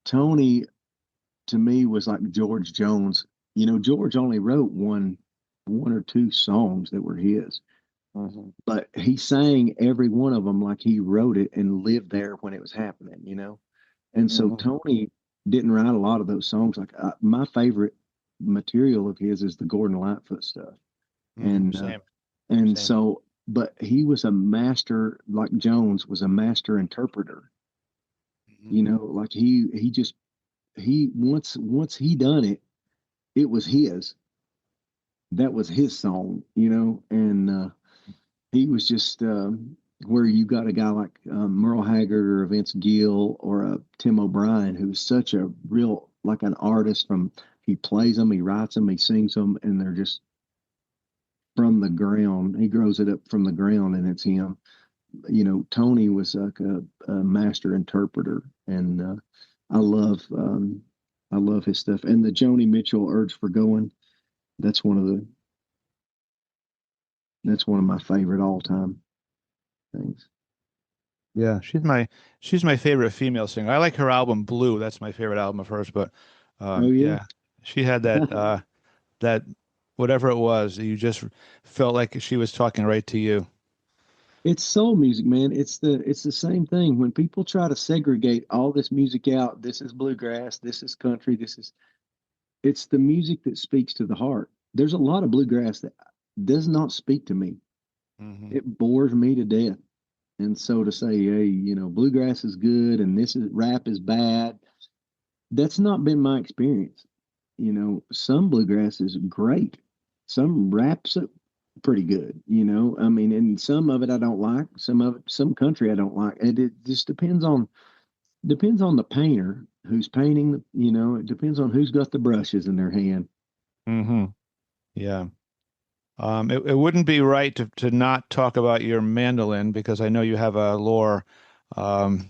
Speaker 2: Tony, to me, was like George Jones. George only wrote one or two songs that were his,
Speaker 1: Mhm.
Speaker 2: but he sang every one of them like he wrote it and lived there when it was happening. And so
Speaker 1: Mhm.
Speaker 2: Tony didn't write a lot of those songs. Like my favorite material of his is the Gordon Lightfoot stuff.
Speaker 1: Mhm.
Speaker 2: And
Speaker 1: Same,
Speaker 2: and
Speaker 1: same.
Speaker 2: so, but he was a master, like Jones was a master interpreter.
Speaker 1: Mhm.
Speaker 2: Like he just he once he done it, it was his. That was his song. And he was just where you got a guy like Merle Haggard or Vince Gill or Tim O'Brien, who's such a real like an artist from. He plays them, he writes them, he sings them, and they're just from the ground. He grows it up from the ground, and it's him. Tony was like a master interpreter, and I love his stuff. And the Joni Mitchell "Urge for Going," that's one of the that's one of my favorite all time things.
Speaker 1: Yeah, she's my favorite female singer. I like her album Blue. That's my favorite album of hers. But
Speaker 2: Oh yeah.
Speaker 1: yeah, she had that whatever it was, you just felt like she was talking right to you.
Speaker 2: It's soul music, man. It's the same thing. When people try to segregate all this music out, this is bluegrass, this is country, it's the music that speaks to the heart. There's a lot of bluegrass that does not speak to me.
Speaker 1: Hmm.
Speaker 2: It bores me to death. And so to say, hey, bluegrass is good and this is rap is bad, that's not been my experience. Some bluegrass is great. Some raps are pretty good. I mean, and some of it I don't like. Some country I don't like. And it just depends on the painter who's painting. It depends on who's got the brushes in their hand.
Speaker 1: Hmm. Yeah. It wouldn't be right to not talk about your mandolin because I know you have um,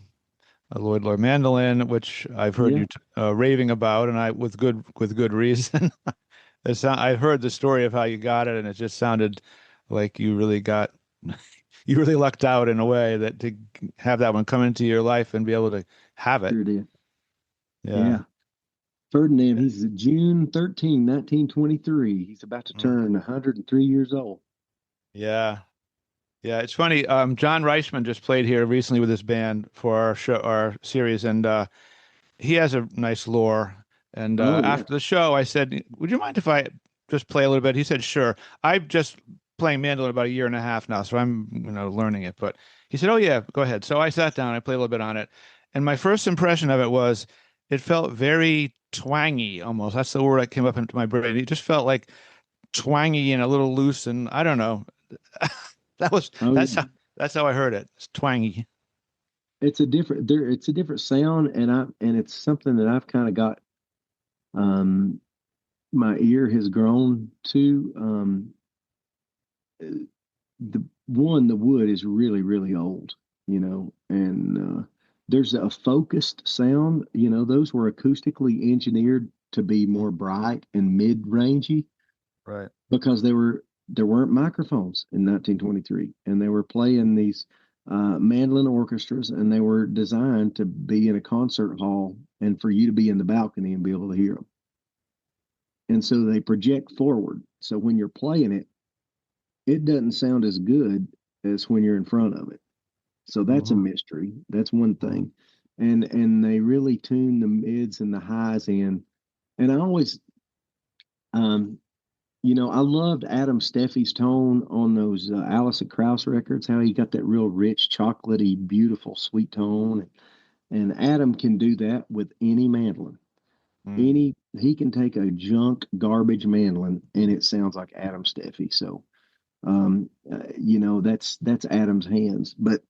Speaker 1: a Lloyd Loar mandolin, which I've heard
Speaker 2: Yeah,
Speaker 1: you raving about, and I with good reason. I've heard the story of how you got it, and it just sounded like you really lucked out in a way that to have that one come into your life and be able to have it.
Speaker 2: sure did.
Speaker 1: Yeah.
Speaker 2: Yeah. Ferdinand, he's June 13, 1923. He's about to turn
Speaker 1: Hmm.
Speaker 2: 103 years old.
Speaker 1: Yeah. Yeah. It's funny. John Reisman just played here recently with his band for our show, our series, and he has a nice lore. And
Speaker 2: Oh, yeah.
Speaker 1: after the show, I said, "Would you mind if I just play a little bit?" He said, "Sure." I'm just playing mandolin about a year and a half now, so I'm learning it. But he said, "Oh yeah, go ahead." So I sat down, I played a little bit on it, and my first impression of it was it felt very twangy, almost. That's the word that came up into my brain. It just felt like twangy and a little loose, and I don't know. That was
Speaker 2: Oh, yeah.
Speaker 1: that's how I heard it. It's twangy.
Speaker 2: It's a different sound, and it's something that I've kind of got. Um, my ear has grown to. The wood is really really old, and there's a focused sound. Those were acoustically engineered to be more bright and mid rangey
Speaker 1: Right.
Speaker 2: because there weren't microphones in 1923, and they were playing these mandolin orchestras, and they were designed to be in a concert hall and for you to be in the balcony and be able to hear them. And so they project forward. So when you're playing it, it doesn't sound as good as when you're in front of it. So that's a
Speaker 1: Hmm.
Speaker 2: mystery. That's one thing. And they really tune the mids and the highs in. And I always um I loved Adam Steffy's tone on those Alison Krauss records, how he got that real rich, chocolatey, beautiful, sweet tone. And Adam can do that with any mandolin.
Speaker 1: Mm.
Speaker 2: He can take a junk garbage mandolin and it sounds like Adam Steffi. So that's Adam's hands. But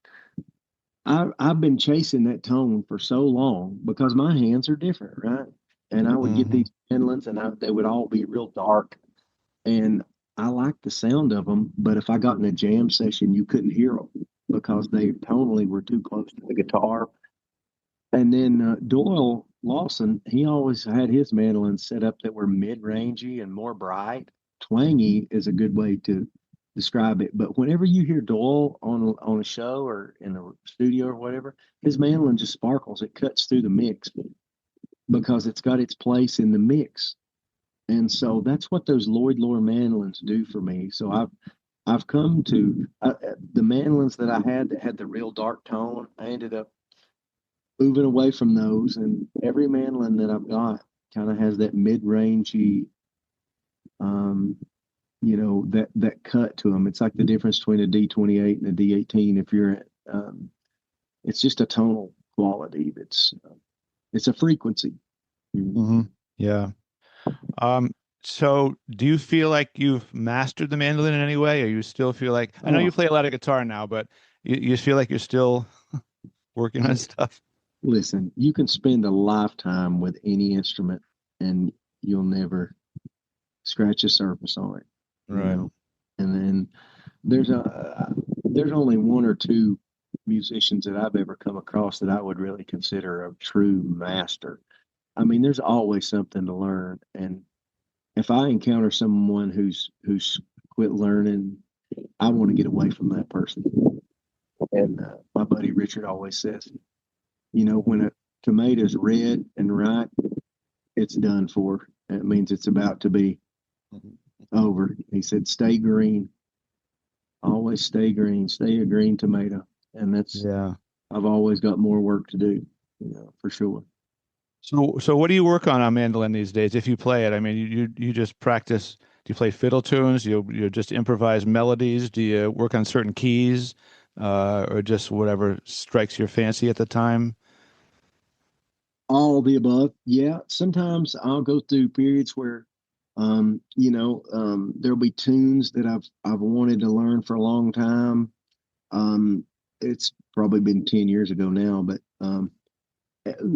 Speaker 2: I've been chasing that tone for so long because my hands are different, right? And I would get
Speaker 1: Hmm.
Speaker 2: these mandolins and they would all be real dark, and I like the sound of them. But if I got in a jam session, you couldn't hear them because they tonally were too close to the guitar. And then Doyle Lawson, he always had his mandolins set up that were mid-rangey and more bright. Twangy is a good way to describe it. But whenever you hear Doyle on a show or in a studio or whatever, his mandolin just sparkles. It cuts through the mix because it's got its place in the mix. And so that's what those Lloyd Loar mandolins do for me. So I've come to the mandolins that I had that had the real dark tone. I ended up moving away from those, and every mandolin that I've got kind of has that mid-rangey, um, that cut to them. It's like the difference between a D28 and a D18. If you're, it's just a tonal quality. It's a frequency.
Speaker 1: Hmm. Yeah. So do you feel like you've mastered the mandolin in any way, or you still feel like, I know you
Speaker 2: Oh,
Speaker 1: play a lot of guitar now, but you feel like you're still working on stuff?
Speaker 2: listen, you can spend a lifetime with any instrument, and you'll never scratch the surface on it. You
Speaker 1: Right.
Speaker 2: know, and then there's only one or two musicians that I've ever come across that I would really consider a true master. I mean, there's always something to learn, and if I encounter someone who's quit learning, I want to get away from that person. And my buddy Richard always says, when a tomato's red and ripe, it's done for. It means it's about to be over. He said, "Stay green, always stay green, stay a green tomato." And
Speaker 1: Yeah.
Speaker 2: I've always got more work to do, for sure.
Speaker 1: So what do you work on mandolin these days if you play it? I mean, you just practice. Do you play fiddle tunes? You just improvise melodies? Do you work on certain keys, or just whatever strikes your fancy at the time?
Speaker 2: All the above. Yeah. Sometimes I'll go through periods where, there'll be tunes that I've wanted to learn for a long time. It's probably been 10 years ago now, but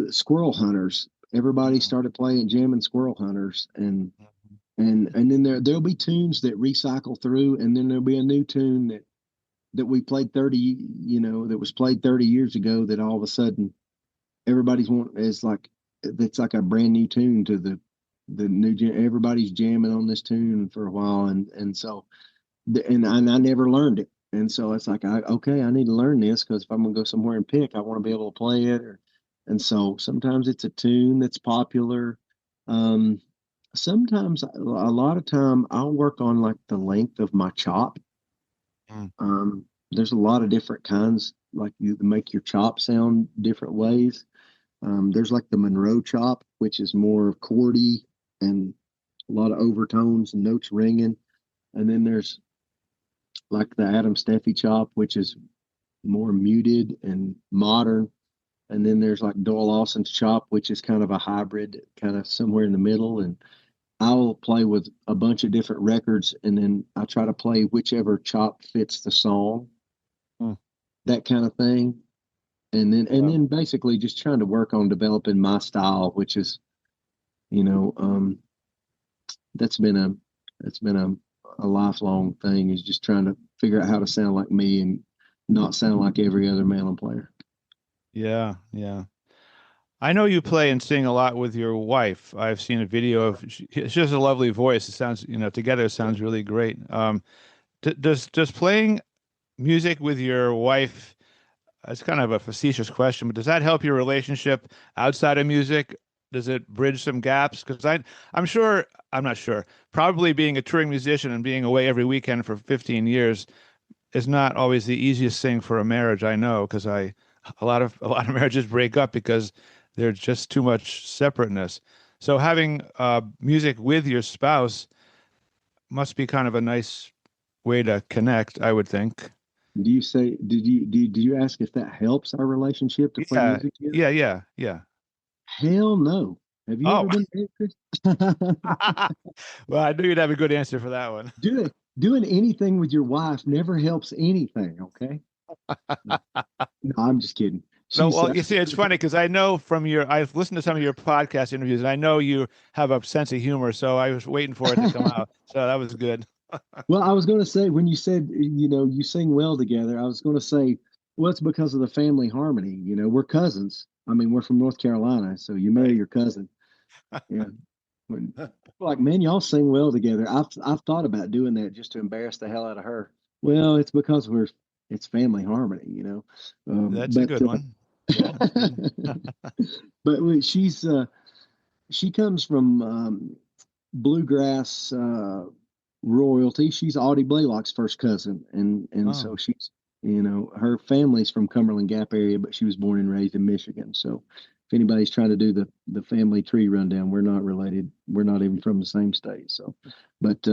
Speaker 2: Squirrel Hunters. Everybody started playing jamming Squirrel Hunters, and then there'll be tunes that recycle through, and then there'll be a new tune that we played 30, that was played 30 years ago that all of a sudden everybody's want is like it's like a brand new tune to the new everybody's jamming on this tune for a while, and so and I never learned it, and so it's like okay, I need to learn this because if I'm gonna go somewhere and pick, I want to be able to play it. And so sometimes it's a tune that's popular. um Sometimes a lot of time I'll work on like the length of my chop.
Speaker 1: Mm.
Speaker 2: There's a lot of different kinds, like you make your chop sound different ways. There's like the Monroe chop, which is more chordy and a lot of overtones and notes ringing. And then there's like the Adam Steffi chop, which is more muted and modern. And then there's like Doyle Lawson's chop, which is kind of a hybrid, kind of somewhere in the middle. And I'll play with a bunch of different records, and then I try to play whichever chop fits the song,
Speaker 1: Mm.
Speaker 2: that kind of thing. And
Speaker 1: Yeah.
Speaker 2: then basically just trying to work on developing my style, which is, you know, that's been a lifelong thing, is just trying to figure out how to sound like me and not sound like every other mandolin player.
Speaker 1: Yeah. Yeah. I know you play and sing a lot with your wife. I've seen a video of she has a lovely voice. It sounds, together it sounds really great. Does playing music with your wife, it's kind of a facetious question, but does that help your relationship outside of music? Does it bridge some gaps? Because I'm sure, I'm not sure. Probably being a touring musician and being away every weekend for 15 years is not always the easiest thing for a marriage. I know because a lot of marriages break up because there's just too much separateness. So having music with your spouse must be kind of a nice way to connect, I would think.
Speaker 2: Do you say, did you ask if that helps our relationship to play
Speaker 1: Yeah,
Speaker 2: music together?
Speaker 1: yeah, yeah, yeah.
Speaker 2: Hell no. Have you
Speaker 1: Oh,
Speaker 2: ever been married, Chris?
Speaker 1: well, I knew you'd have a good answer for that one.
Speaker 2: Doing anything with your wife never helps anything. Okay. No, I'm just kidding.
Speaker 1: No,
Speaker 2: She's
Speaker 1: well, you see, it's funny because I know I've listened to some of your podcast interviews, and I know you have a sense of humor, so I was waiting for it to come out. So that was good.
Speaker 2: well, I was going to say when you said, you sing well together, I was going to say, well, it's because of the family harmony. We're cousins. I mean, we're from North Carolina, so you marry
Speaker 1: Right.
Speaker 2: your cousin. Yeah. When, like, man, y'all sing well together. I've thought about doing that just to embarrass the hell out of her. Well, it's because it's family harmony.
Speaker 1: That's a
Speaker 2: But
Speaker 1: good one. Yeah.
Speaker 2: but she comes from bluegrass royalty. She's Audie Blaylock's first cousin, and
Speaker 1: Oh,
Speaker 2: so she's her family's from Cumberland Gap area, but she was born and raised in Michigan. So if anybody's trying to do the family tree rundown, we're not related. We're not even from the same state. So, but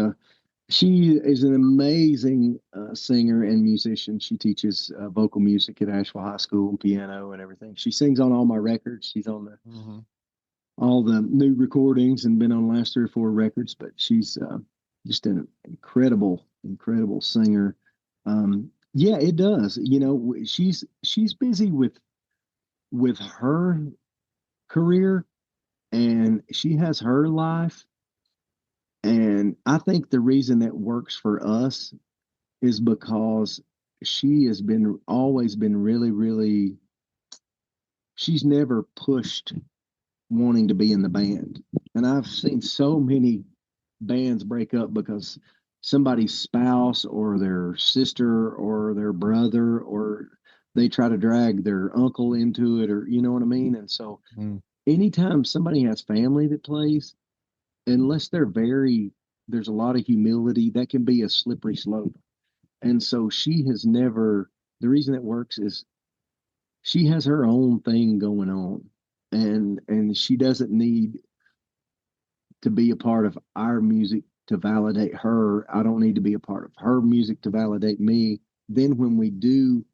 Speaker 2: she is an amazing singer and musician. She teaches vocal music at Asheville High School and piano and everything. She sings on all my records. She's on
Speaker 1: hmm
Speaker 2: all the new recordings and been on the last 3 or 4 records. But she's just an incredible, incredible singer. Yeah, it does. She's busy with her career, and she has her life. And I think the reason that works for us is because she has been always been really, really, she's never pushed wanting to be in the band. And I've seen so many bands break up because somebody's spouse or their sister or their brother, or they try to drag their uncle into it, or you know what I mean? And so
Speaker 1: mm
Speaker 2: anytime somebody has family that plays, unless there's a lot of humility, that can be a slippery slope. And so she has never, the reason it works is she has her own thing going on, and she doesn't need to be a part of our music to validate her. I don't need to be a part of her music to validate me. Then when we do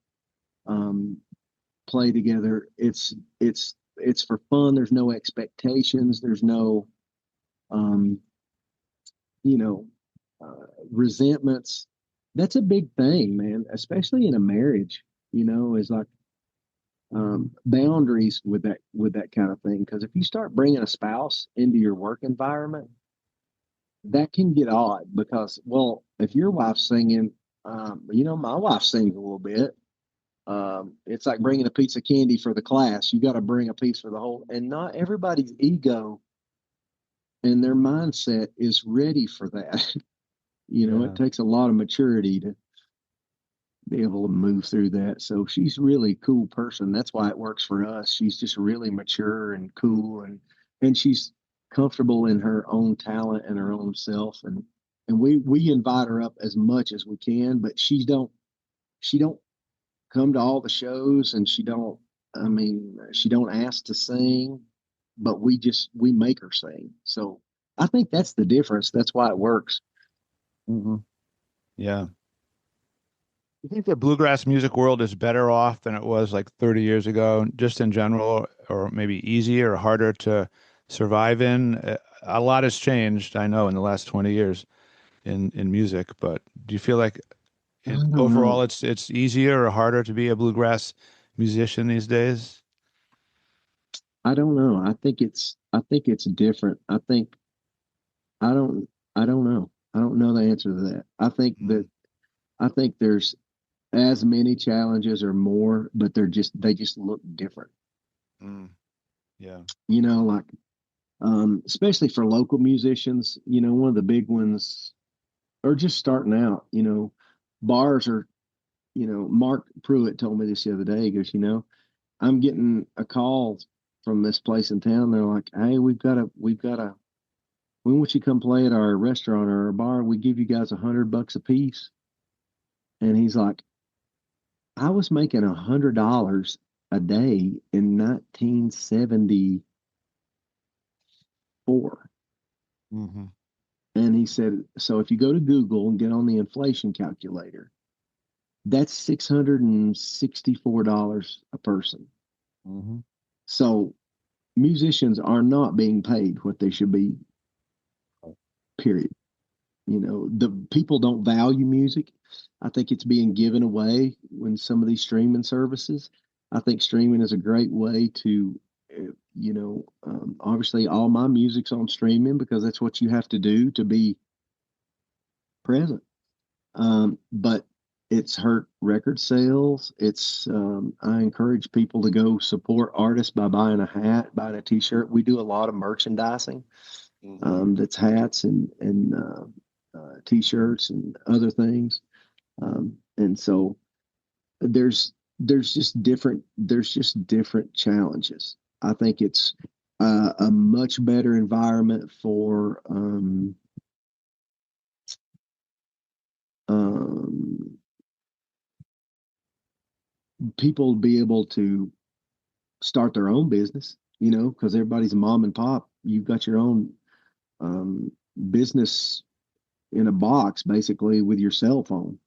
Speaker 2: um, play together, it's for fun. There's no expectations. There's no um, you know resentments. That's a big thing, man, especially in a marriage. Is like boundaries with that kind of thing. Because if you start bringing a spouse into your work environment, that can get odd. Because, well, if your wife's singing, my wife sings a little bit. It's like bringing a piece of candy for the class. You got to bring a piece for the whole. And not everybody's ego and their mindset is ready for that. It
Speaker 1: yeah.
Speaker 2: takes a lot of maturity to be able to move through that. So she's really a cool person. That's why it works for us. She's just really mature and cool, and she's comfortable in her own talent and her own self. And we invite her up as much as we can, but she don't come to all the shows, and she don't ask to sing, but we make her sing. So I think that's the difference. That's why it works.
Speaker 1: hmm Yeah. You think the bluegrass music world is better off than it was like 30 years ago, just in general, or maybe easier or harder to survive in? A lot has changed, I know, in the last 20 years in music, but do you feel like
Speaker 2: I don't
Speaker 1: overall
Speaker 2: know.
Speaker 1: it's easier or harder to be a bluegrass musician these days?
Speaker 2: I don't know. I think it's different. I don't I don't know. I don't know the answer to that.
Speaker 1: Mm,
Speaker 2: I think there's as many challenges or more, but they just look different.
Speaker 1: mm, yeah.
Speaker 2: Like especially for local musicians, one of the big ones are just starting out, bars are, Mark Pruitt told me this the other day. He goes, I'm getting a call from this place in town. They're like, hey, we want you to come play at our restaurant or our bar. We give you guys $100 a piece. And he's like, I was making $100 a day in 1974.
Speaker 1: hmm
Speaker 2: And he said, so if you go to Google and get on the inflation calculator, that's $664 a person.
Speaker 1: hmm
Speaker 2: So musicians are not being paid what they should be, period. The people don't value music. I think it's being given away when some of these streaming services. I think streaming is a great way to, obviously all my music's on streaming because that's what you have to do to be present. But it's hurt record sales. I encourage people to go support artists by buying a hat, buying a t-shirt. We do a lot of merchandising. That's hats and t-shirts and other things. And so there's just different challenges. I think it's a much better environment for people to be able to start their own business, because everybody's a mom and pop. You've got your own business in a box, basically, with your cell phone,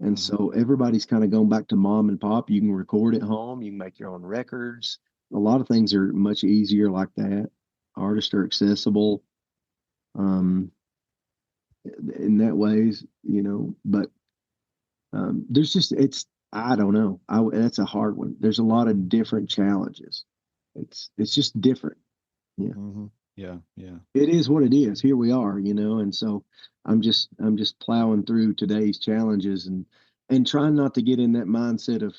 Speaker 2: And so everybody's kind of going back to mom and pop. You can record at home. You can make your own records. A lot of things are much easier like that. Artists are accessible in that ways, but I don't know. That's a hard one. There's a lot of different challenges. It's just different. Yeah.
Speaker 1: Mm-hmm. Yeah.
Speaker 2: It is what it is. Here we are, and so I'm just plowing through today's challenges and trying not to get in that mindset of,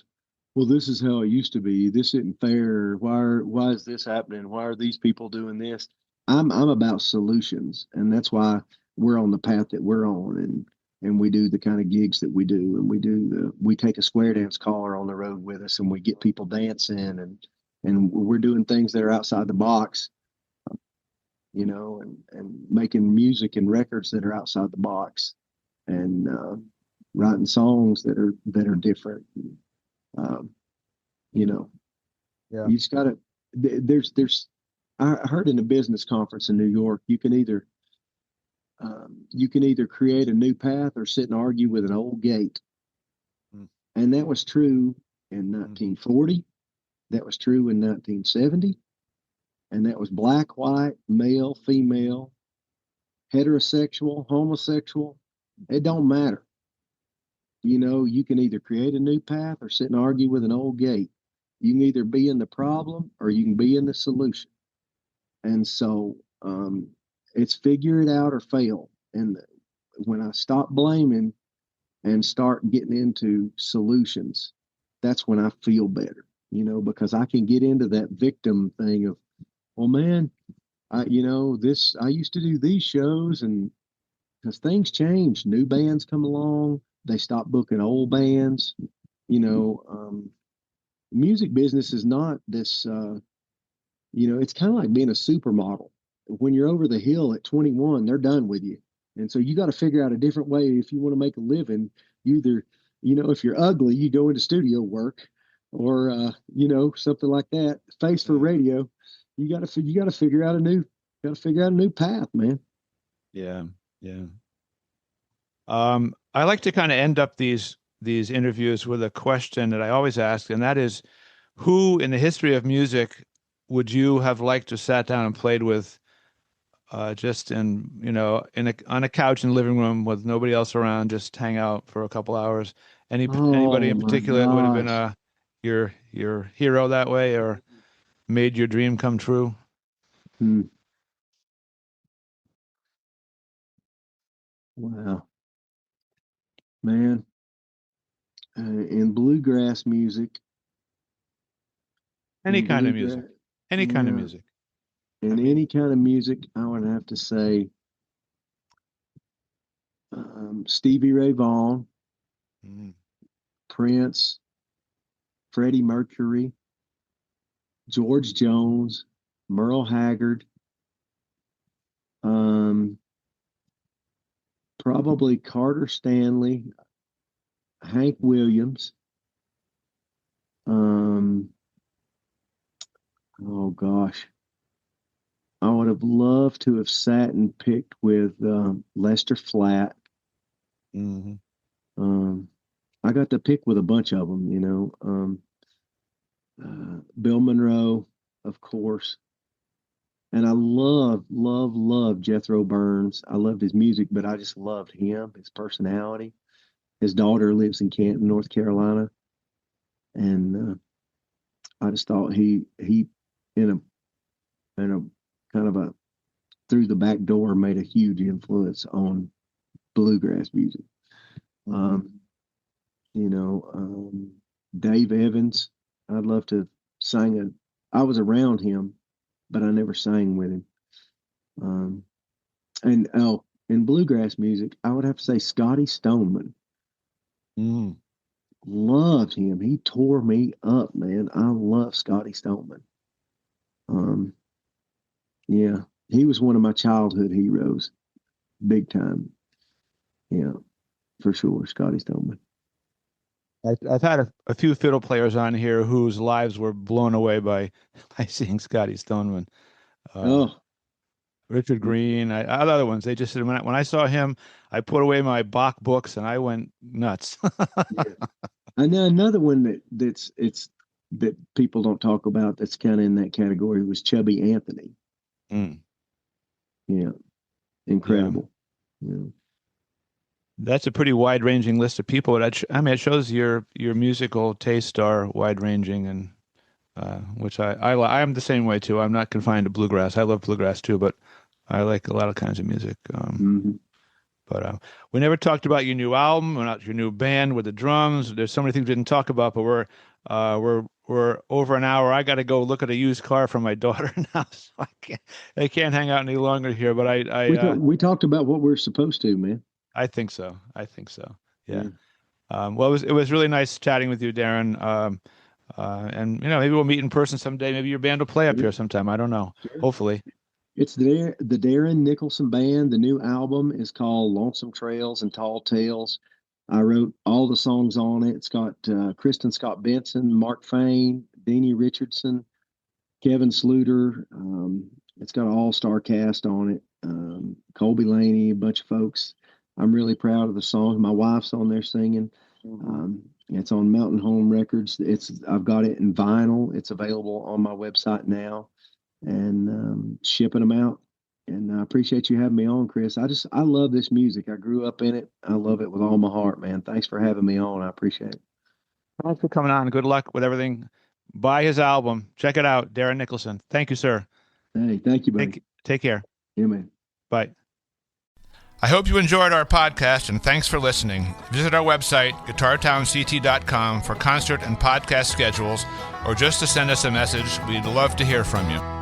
Speaker 2: well, this is how it used to be. This isn't fair. Why is this happening? Why are these people doing this? I'm about solutions, and that's why we're on the path that we're on, and we do the kind of gigs that we do, and we take a square dance caller on the road with us, and we get people dancing, and we're doing things that are outside the box, and making music and records that are outside the box, and writing songs that are different.
Speaker 1: Yeah.
Speaker 2: You just gotta. There's. I heard in a business conference in New York, you can either create a new path or sit and argue with an old gate, and that was true in 1940. That was true in 1970. And that was black, white, male, female, heterosexual, homosexual. It don't matter. You can either create a new path or sit and argue with an old gate. You can either be in the problem or you can be in the solution. And so it's figure it out or fail. And when I stop blaming and start getting into solutions, that's when I feel better, because I can get into that victim thing of, well, man, I used to do these shows, and because things change, new bands come along, they stop booking old bands. Music business is not this. It's kind of like being a supermodel. When you're over the hill at 21, they're done with you, and so you got to figure out a different way if you want to make a living. You either, if you're ugly, you go into studio work, or something like that. Face for radio. You got to figure out a new path, man.
Speaker 1: Yeah. I like to kind of end up these interviews with a question that I always ask, and that is, who in the history of music would you have liked to sat down and played with, just on a couch in the living room with nobody else around, just hang out for a couple hours? Anybody in particular that would have been your hero that way, or made your dream come true?
Speaker 2: Wow, man. In bluegrass music,
Speaker 1: Any kind of music.
Speaker 2: In any kind of music, I would have to say Stevie Ray Vaughan, Prince, Freddie Mercury, George Jones, Merle Haggard, probably Carter Stanley, Hank Williams. Oh gosh, I would have loved to have sat and picked with Lester Flatt. I got to pick with a bunch of them, Bill Monroe, of course. And I love Jethro Burns. I loved his music, but I just loved him, his personality. His daughter lives in Canton, North Carolina. And I just thought he in a kind of a through the back door made a huge influence on bluegrass music. Dave Evans, I'd love to sing I was around him, but I never sang with him. In bluegrass music, I would have to say Scotty Stoneman. Loved him. He tore me up, man. I love Scotty Stoneman. Yeah, he was one of my childhood heroes, big time. Yeah, for sure, Scotty Stoneman.
Speaker 1: I've had a few fiddle players on here whose lives were blown away by seeing Scotty Stoneman. Richard Green, other ones. They just said when I saw him, I put away my Bach books and I went nuts.
Speaker 2: Yeah. And then another one that people don't talk about that's kind of in that category was Chubby Anthony. Yeah, incredible. Yeah.
Speaker 1: That's a pretty wide-ranging list of people. It shows your musical tastes are wide-ranging, and which I am the same way too. I'm not confined to bluegrass. I love bluegrass too, but I like a lot of kinds of music. But we never talked about your new album, or not your new band with the drums. There's so many things we didn't talk about, but we're over an hour. I got to go look at a used car for my daughter now, so I can't hang out any longer here. But
Speaker 2: we talked about what we're supposed to, man.
Speaker 1: I think so. Yeah. Well, it was really nice chatting with you, Darren. And maybe we'll meet in person someday. Maybe your band will play up here sometime. I don't know. Sure. Hopefully.
Speaker 2: It's the Darren Nicholson Band. The new album is called Lonesome Trails and Tall Tales. I wrote all the songs on it. It's got Kristen Scott Benson, Mark Fain, Deanie Richardson, Kevin Sluter. It's got an all-star cast on it. Colby Laney, a bunch of folks. I'm really proud of the songs. My wife's on there singing. It's on Mountain Home Records. I've got it in vinyl. It's available on my website now, and shipping them out. And I appreciate you having me on, Chris. I love this music. I grew up in it. I love it with all my heart, man. Thanks for having me on. I appreciate it.
Speaker 1: Thanks for coming on. Good luck with everything. Buy his album. Check it out. Darren Nicholson. Thank you, sir.
Speaker 2: Hey, thank you, buddy.
Speaker 1: Take care.
Speaker 2: Yeah, man.
Speaker 1: Bye. I hope you enjoyed our podcast, and thanks for listening. Visit our website, guitartownct.com, for concert and podcast schedules, or just to send us a message. We'd love to hear from you.